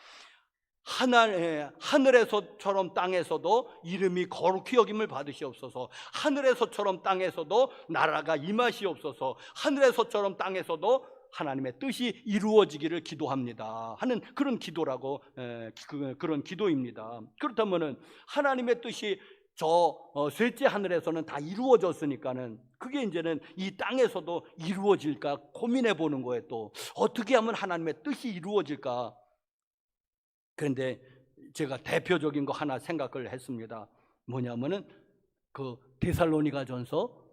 하늘에서처럼 땅에서도 이름이 거룩히 여김을 받으시옵소서. 하늘에서처럼 땅에서도 나라가 임하시옵소서. 하늘에서처럼 땅에서도 하나님의 뜻이 이루어지기를 기도합니다 하는 그런 기도라고, 그런 기도입니다. 그렇다면은 하나님의 뜻이 셋째 하늘에서는 다 이루어졌으니까는 그게 이제는 이 땅에서도 이루어질까 고민해 보는 거예요. 또 어떻게 하면 하나님의 뜻이 이루어질까? 그런데 제가 대표적인 거 하나 생각을 했습니다. 뭐냐면은 그 데살로니가전서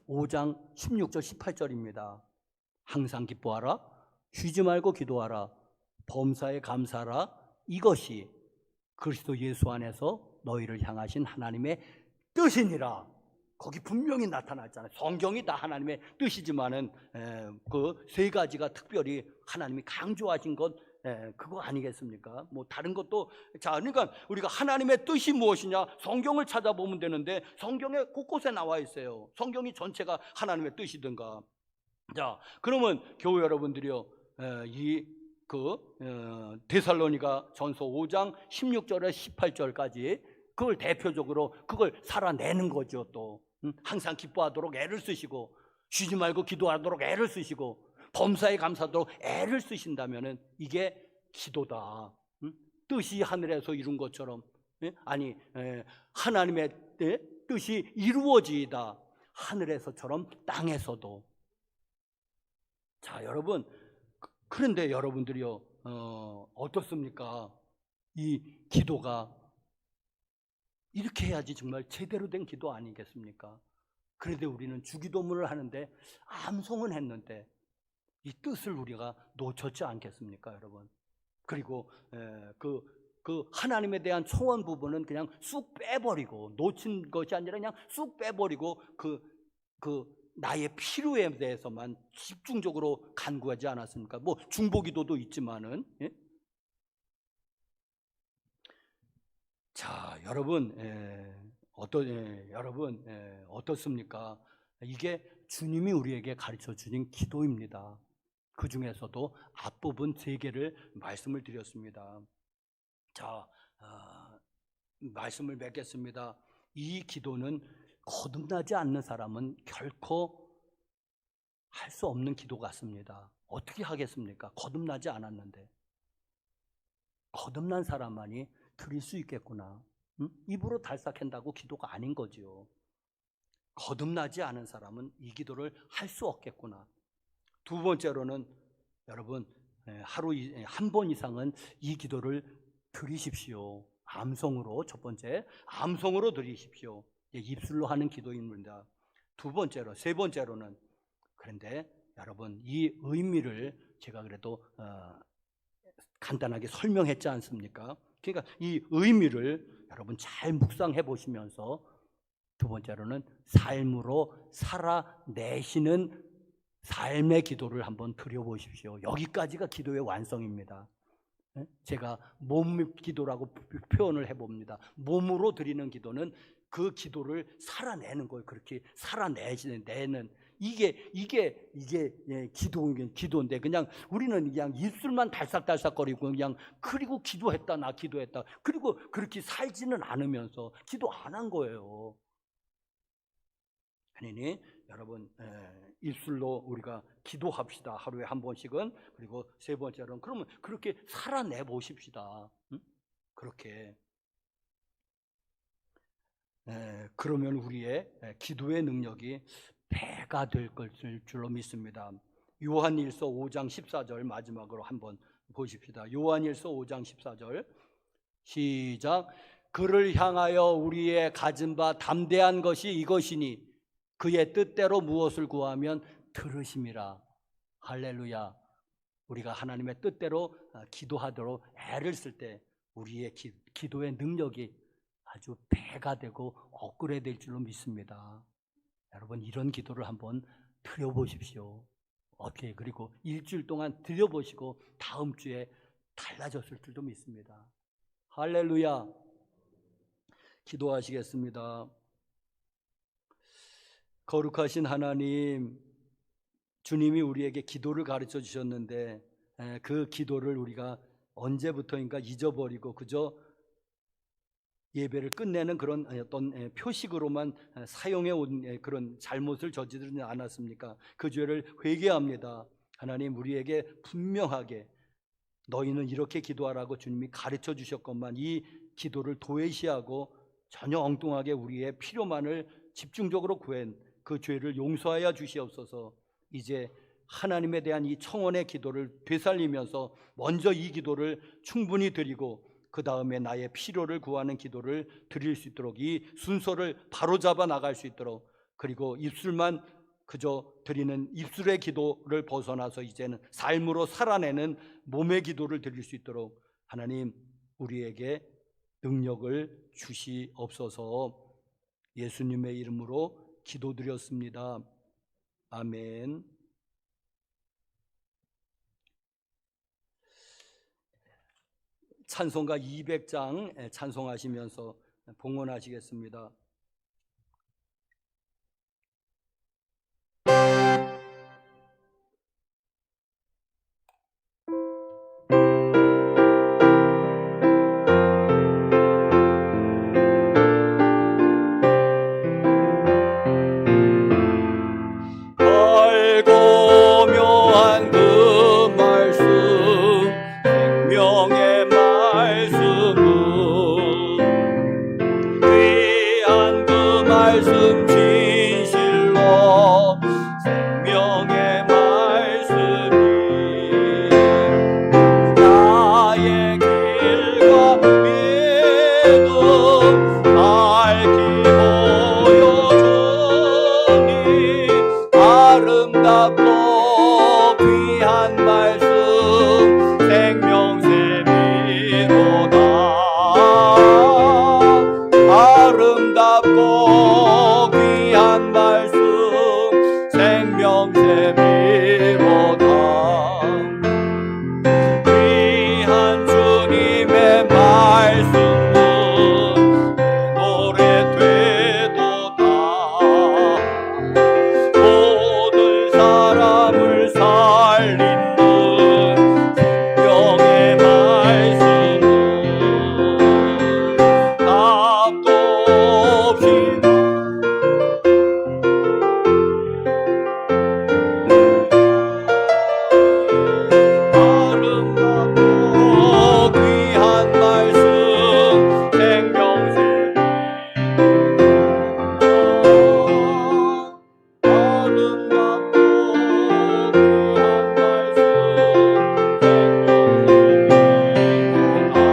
5장 16절 18절입니다. 항상 기뻐하라, 쉬지 말고 기도하라, 범사에 감사하라. 이것이 그리스도 예수 안에서 너희를 향하신 하나님의 뜻이니라. 거기 분명히 나타났잖아요. 성경이 다 하나님의 뜻이지만은 그 세 가지가 특별히 하나님이 강조하신 것, 그거 아니겠습니까? 뭐 다른 것도. 자, 그러니까 우리가 하나님의 뜻이 무엇이냐, 성경을 찾아보면 되는데 성경에 곳곳에 나와 있어요. 성경이 전체가 하나님의 뜻이든가. 자, 그러면 교회 여러분들이요, 데살로니가 전서 5장 16절에 18절까지 그걸 대표적으로 그걸 살아내는 거죠. 또 항상 기뻐하도록 애를 쓰시고, 쉬지 말고 기도하도록 애를 쓰시고, 범사에 감사하도록 애를 쓰신다면은 이게 기도다. 뜻이 하늘에서 이룬 것처럼, 하나님의 뜻이 이루어지이다. 하늘에서처럼 땅에서도. 자, 여러분, 그런데 여러분들이요, 어떻습니까? 이 기도가 이렇게 해야지 정말 제대로 된 기도 아니겠습니까? 그런데 우리는 주기도문을 하는데 암송은 했는데 이 뜻을 우리가 놓쳤지 않겠습니까, 여러분? 그리고 그 하나님에 대한 초원 부분은 그냥 쑥 빼버리고, 놓친 것이 아니라 그냥 쑥 빼버리고 그 나의 필요에 대해서만 집중적으로 간구하지 않았습니까? 뭐 중보기도도 있지만은. 예? 자, 여러분, 어떻습니까? 이게 주님이 우리에게 가르쳐 주신 기도입니다. 그 중에서도 앞부분 3개를 말씀을 드렸습니다. 자, 말씀을 맺겠습니다. 이 기도는 거듭나지 않는 사람은 결코 할 수 없는 기도 같습니다. 어떻게 하겠습니까? 거듭나지 않았는데. 거듭난 사람만이 드릴 수 있겠구나. 입으로 달싹한다고 기도가 아닌 거지요. 거듭나지 않은 사람은 이 기도를 할 수 없겠구나. 두 번째로는 여러분, 하루에 한 번 이상은 이 기도를 드리십시오. 암송으로. 첫 번째, 암송으로 드리십시오. 입술로 하는 기도입니다. 세 번째로는, 그런데 여러분, 이 의미를 제가 그래도 간단하게 설명했지 않습니까? 그러니까 이 의미를 여러분 잘 묵상해 보시면서, 두 번째로는 삶으로 살아내시는 삶의 기도를 한번 드려보십시오. 여기까지가 기도의 완성입니다. 제가 몸 기도라고 표현을 해봅니다. 몸으로 드리는 기도는 그 기도를 살아내는 거예요. 그렇게 살아내는 이게 기도인데, 그냥 우리는 그냥 입술만 달싹달싹거리고 그냥 그리고 나 기도했다. 그리고 그렇게 살지는 않으면서 기도 안 한 거예요. 아니니 여러분, 입술로 우리가 기도합시다. 하루에 한 번씩은. 그리고 세 번째로는 그러면 그렇게 살아내 보십시다. 그렇게. 그러면 우리의 기도의 능력이 배가 될 것을 줄로 믿습니다. 요한일서 5장 14절 마지막으로 한번 보십시다. 요한일서 5장 14절 시작. 그를 향하여 우리의 가진 바 담대한 것이 이것이니 그의 뜻대로 무엇을 구하면 들으심이라. 할렐루야. 우리가 하나님의 뜻대로 기도하도록 애를 쓸 때 우리의 기도의 능력이 아주 배가 되고 업그레이드 될 줄로 믿습니다. 여러분 이런 기도를 한번 드려보십시오. 어떻게 그리고 일주일 동안 드려보시고 다음 주에 달라졌을 줄도 믿습니다. 할렐루야. 기도하시겠습니다. 거룩하신 하나님, 주님이 우리에게 기도를 가르쳐 주셨는데 그 기도를 우리가 언제부터인가 잊어버리고 그저 예배를 끝내는 그런 어떤 표식으로만 사용해 온 그런 잘못을 저지르지 않았습니까? 그 죄를 회개합니다. 하나님 우리에게 분명하게 너희는 이렇게 기도하라고 주님이 가르쳐 주셨건만 이 기도를 도외시하고 전혀 엉뚱하게 우리의 필요만을 집중적으로 구한 그 죄를 용서하여 주시옵소서. 이제 하나님에 대한 이 청원의 기도를 되살리면서 먼저 이 기도를 충분히 드리고 그 다음에 나의 필요를 구하는 기도를 드릴 수 있도록 이 순서를 바로잡아 나갈 수 있도록, 그리고 입술만 그저 드리는 입술의 기도를 벗어나서 이제는 삶으로 살아내는 몸의 기도를 드릴 수 있도록 하나님 우리에게 능력을 주시옵소서. 예수님의 이름으로 기도드렸습니다. 아멘. 찬송가 200장 찬송하시면서 봉헌하시겠습니다. 밝고 묘한 그 말씀, 생명의 말씀은 귀한 그 말씀 진실로 생명의 말씀이 나의 길과 믿음 밝히 보여주니 아름답고 귀한 말씀 생명샘이로다. 아름답고 귀한 말씀 생명샘이로다. 귀한 주님의 말씀은 내 노래 되도다. 모든 사람을 살리는 생명의 말씀은 답도 없이 아름답고 귀한 말씀 생명샘이 아름답고 귀한 말씀 생명샘이로다.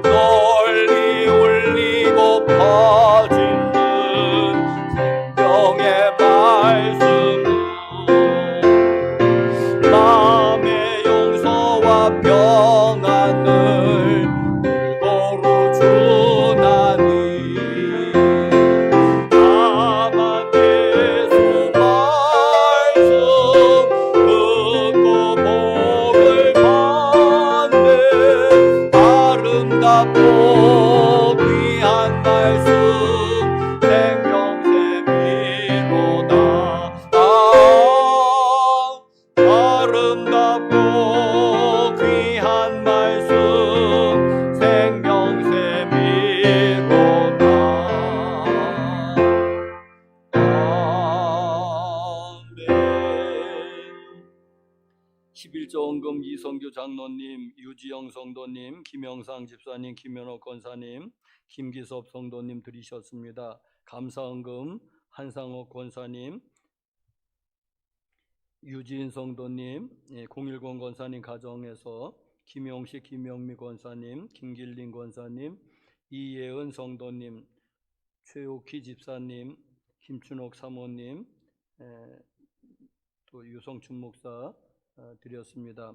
널리 울리고 퍼지는 생명의 말씀은 마음의 용서와 평안을 골고루 주나니 다만 예수 말씀 듣고 복을 받네. 아름답고 귀한 말씀 생명샘이로다. 아름답고 귀한 말씀 생명샘이로다. 아멘. 11조 헌금 이성규 장로님, 유지영 성도님, 김영상 집사님, 김현옥 권사님, 김기섭 성도님 드리셨습니다. 감사 헌금
한상옥 권사님, 유지인 성도님, 010 권사님 가정에서 김용식, 김영미 권사님, 김길린 권사님, 이예은 성도님, 최옥희 집사님, 김춘옥 사모님, 또 유성춘 목사 드렸습니다.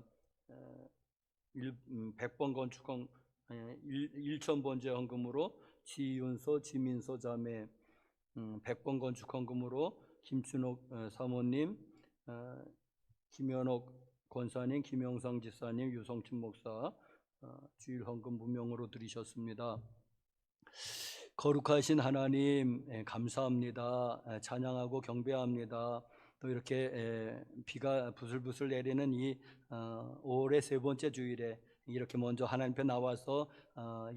100번 건축 1,000번째 헌금으로 지윤서, 지민서 자매, 100번 건축 헌금으로 김춘옥 사모님, 김현옥 권사님, 김영상 집사님, 유성춘 목사 주일 헌금 무명으로 드리셨습니다. 거룩하신 하나님 감사합니다. 찬양하고 경배합니다. 또 이렇게 비가 부슬부슬 내리는 이 5월의 세 번째 주일에 이렇게 먼저 하나님 앞에 나와서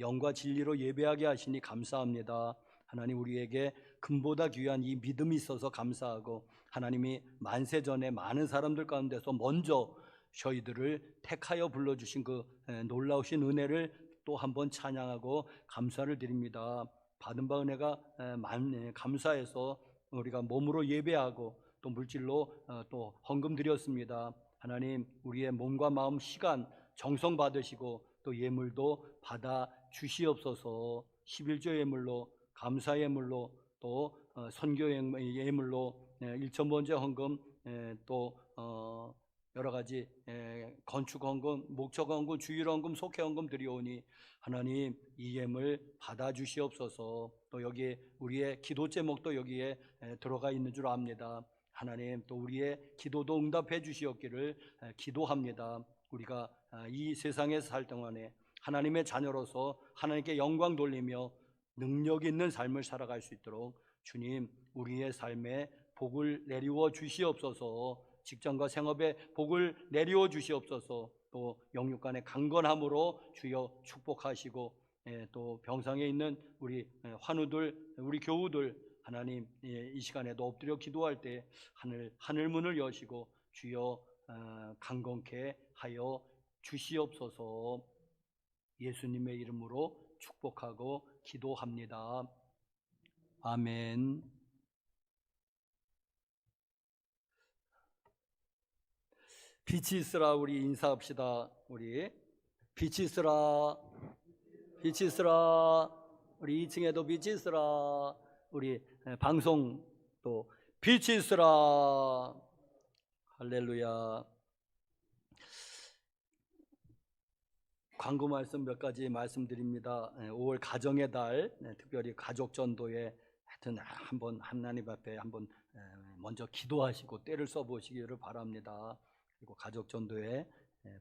영과 진리로 예배하게 하시니 감사합니다. 하나님, 우리에게 금보다 귀한 이 믿음이 있어서 감사하고, 하나님이 만세 전에 많은 사람들 가운데서 먼저 저희들을 택하여 불러주신 그 놀라우신 은혜를 또 한번 찬양하고 감사를 드립니다. 받은 바 은혜가 감사해서 우리가 몸으로 예배하고 또 물질로 또 헌금 드렸습니다. 하나님, 우리의 몸과 마음, 시간, 정성 받으시고 또 예물도 받아 주시옵소서. 11조 예물로, 감사 예물로, 또 선교 예물로 1,000번째 헌금, 또 여러 가지 건축 헌금, 목적 헌금, 주일 헌금, 속회 헌금 드리오니 하나님, 이 예물 받아 주시옵소서. 또 여기에 우리의 기도 제목도 여기에 들어가 있는 줄 압니다. 하나님, 또 우리의 기도도 응답해 주시옵기를 기도합니다. 우리가 이 세상에서 살 동안에 하나님의 자녀로서 하나님께 영광 돌리며 능력 있는 삶을 살아갈 수 있도록 주님, 우리의 삶에 복을 내리워 주시옵소서. 직장과 생업에 복을 내리워 주시옵소서. 또 영육간의 강건함으로 주여 축복하시고, 또 병상에 있는 우리 환우들, 우리 교우들, 하나님, 이 시간에도 엎드려 기도할 때 하늘 문을 여시고 주여 강건케 하여 주시옵소서. 예수님의 이름으로 축복하고 기도합니다. 아멘. 빛이 있으라. 우리 인사합시다. 우리 빛이 있으라. 빛이 있으라. 우리 2층에도 빛이 있으라. 우리 방송 또 빛이 있으라. 할렐루야. 광고 말씀 몇 가지 말씀드립니다. 5월 가정의 달, 특별히 가족 전도에 하여튼 한번 하나님 앞에 한번 먼저 기도하시고 때를 써보시기를 바랍니다. 그리고 가족 전도에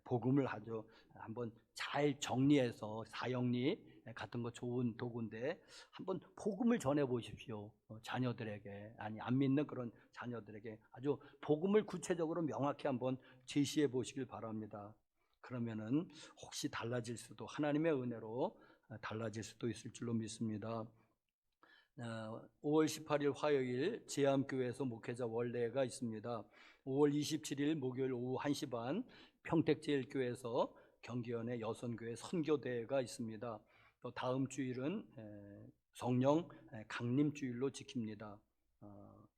복음을 아주 한번 잘 정리해서 사형리 같은 거 좋은 도구인데 한번 복음을 전해 보십시오. 자녀들에게, 아니 안 믿는 그런 자녀들에게 아주 복음을 구체적으로 명확히 한번 제시해 보시길 바랍니다. 그러면은 혹시 달라질 수도, 하나님의 은혜로 달라질 수도 있을 줄로 믿습니다. 5월 18일 화요일 제암교회에서 목회자 원례가 있습니다. 5월 27일 목요일 오후 1시 반 평택제일교회에서 경기연의 여선교회 선교대회가 있습니다. 또 다음 주일은 성령 강림주일로 지킵니다.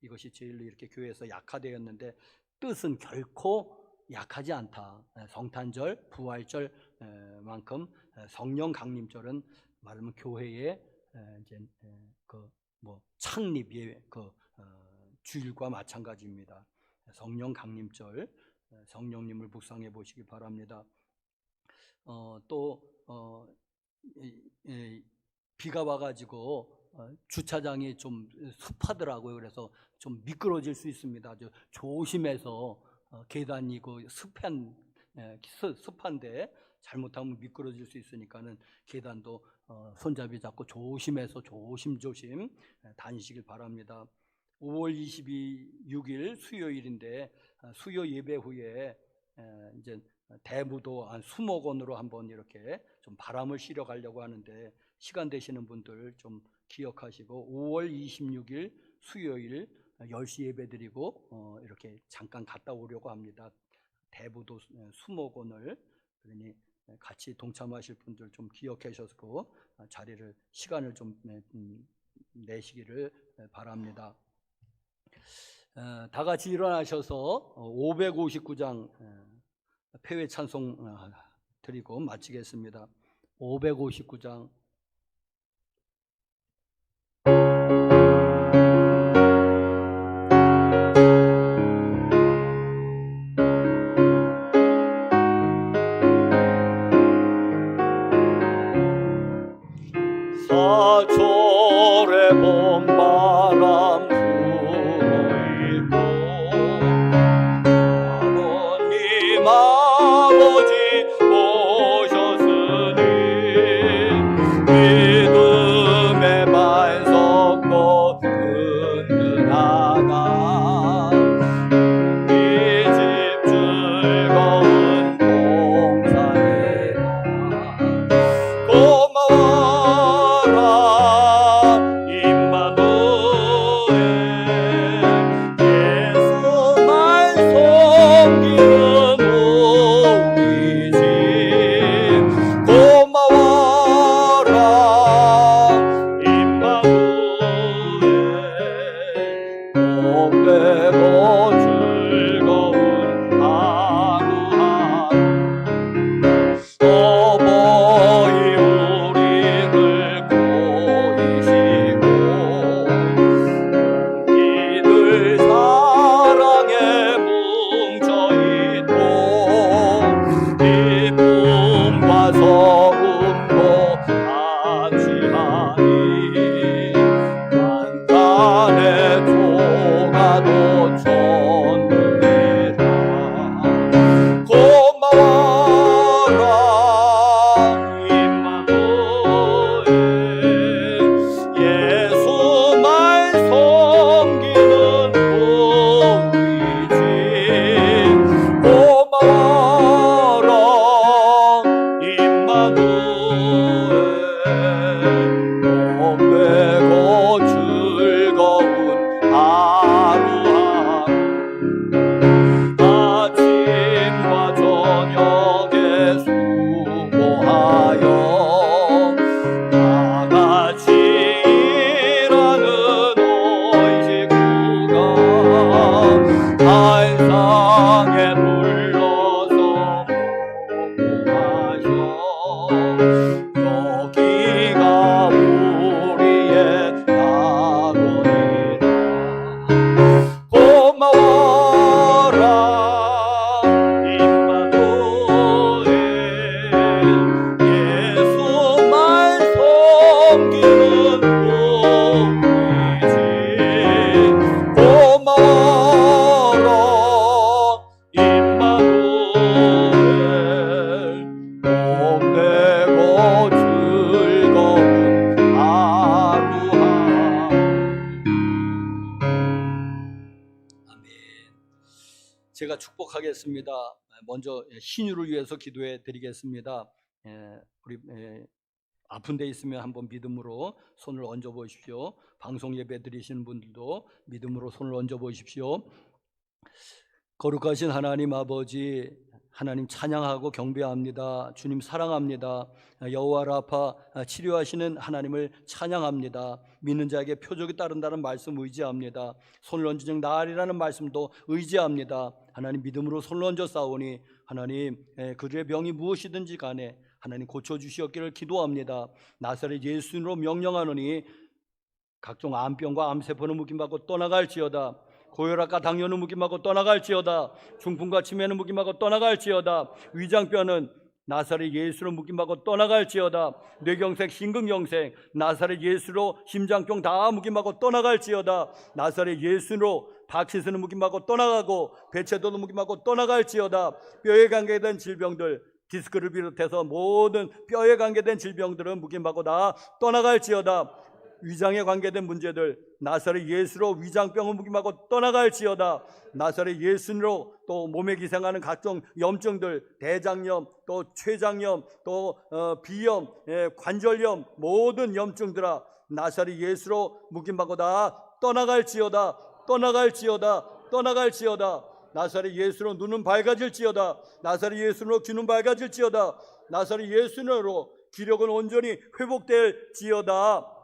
이것이 제일로 이렇게 교회에서 약화되었는데 뜻은 결코 약하지 않다. 성탄절, 부활절만큼 성령 강림절은 말하면 교회의 이제 창립의 주일과 마찬가지입니다. 성령 강림절, 성령님을 묵상해 보시기 바랍니다. 또 비가 와가지고 주차장이 좀 습하더라고요. 그래서 좀 미끄러질 수 있습니다. 아주 조심해서 계단이 습한데 잘못하면 미끄러질 수 있으니까는 계단도 손잡이 잡고 조심해서 조심조심 다니시길 바랍니다. 5월 26일 수요일인데 수요 예배 후에 이제 대무도 한 수목원으로 한번 이렇게 좀 바람을 실어 가려고 하는데 시간 되시는 분들 좀 기억하시고 5월 26일 수요일 10시 예배 드리고 이렇게 잠깐 갔다 오려고 합니다. 대부도 수목원을. 그러니 같이 동참하실 분들 좀 기억하셔서 시간을 좀 내시기를 바랍니다.
다 같이 일어나셔서 559장 폐회 찬송 드리고 마치겠습니다. 559장. 사철의 봄바람 불어있고 아버님 아버지 오셨으니 믿음의 반석도 든든하다. 이 집 즐거운 동산이라 고마워라 임마누엘. 예수만 섬기는 우리 집 고마워라 임마누엘. 복되고 즐거운 하루하루 어버이 우리를 보이시고 이들 사랑에 뭉쳐있고 기쁨과 서름도 같이 하니 만간의 조가도 천국이라. 고마워라 임마누엘. 예수만 섬기는 우리 집 고마워라 임마누엘. 복되고 즐거운 하루하루 아침과 저녁에 수고하여 다 같이 일하는 온 식구가 한 상에 불러서 먹고 마셔. 여기가 우리의 낙원이라. 고마워라 임마누엘. 예수만 섬기는 우리 집 고마워라 임마누엘. 복되고 즐거운 하루하루. 아멘. 제가 축복하겠습니다. 먼저 신유를 위해서 기도해 드리겠습니다. 우리 아픈 데 있으면 한번 믿음으로 손을 얹어 보십시오. 방송 예배 드리시는 분들도 믿음으로 손을 얹어 보십시오. 거룩하신 하나님 아버지, 하나님 찬양하고 경배합니다. 주님 사랑합니다. 여호와 라파 치료하시는 하나님을 찬양합니다. 믿는 자에게 표적이 따른다는 말씀 의지합니다. 손을 얹은 즉 나으리라는 말씀도 의지합니다. 하나님 믿음으로 손을 얹어 싸우니 하나님 그들의 병이 무엇이든지 간에 하나님 고쳐주시옵기를 기도합니다. 나사렛 예수님으로 명령하노니 각종 암병과 암세포는 묵임받고 떠나갈지어다. 고혈압과 당뇨는 묵임하고 떠나갈지어다. 중풍과 치매는 묵임하고 떠나갈지어다. 위장병은 나사렛 예수로 묵임하고 떠나갈지어다. 뇌경색, 심근경색 나사렛 예수로 심장병 다 묵임하고 떠나갈지어다. 나사렛 예수로 박시스는 묵임하고 떠나가고 배체도도 묵임하고 떠나갈지어다. 뼈에 관계된 질병들 디스크를 비롯해서 모든 뼈에 관계된 질병들은 묵임하고 다 떠나갈지어다. 위장에 관계된 문제들 나사렛 예수로 위장병을 묵임하고 떠나갈지어다. 나사렛 예수로 또 몸에 기생하는 각종 염증들 대장염 또 췌장염 또 비염 관절염 모든 염증들아 나사렛 예수로 묵임하고 다 떠나갈지어다. 떠나갈지어다. 떠나갈지어다. 나사렛 예수로 눈은 밝아질지어다. 나사렛 예수로 귀는 밝아질지어다. 나사렛 예수로 기력은 온전히 회복될지어다.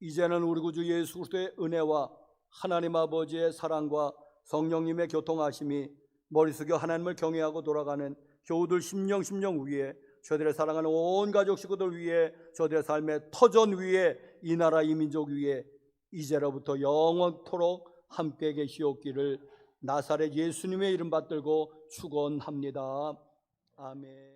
이제는 우리 구주 예수 그리스도의 은혜와 하나님 아버지의 사랑과 성령님의 교통하심이 머리 숙여 하나님을 경외하고 돌아가는 교우들 심령 위에, 저들의 사랑하는 온 가족 식구들 위에, 저들의 삶의 터전 위에, 이 나라 이 민족 위에 이제로부터 영원토록 함께 계시옵기를 나사렛 예수님의 이름 받들고 축원합니다. 아멘.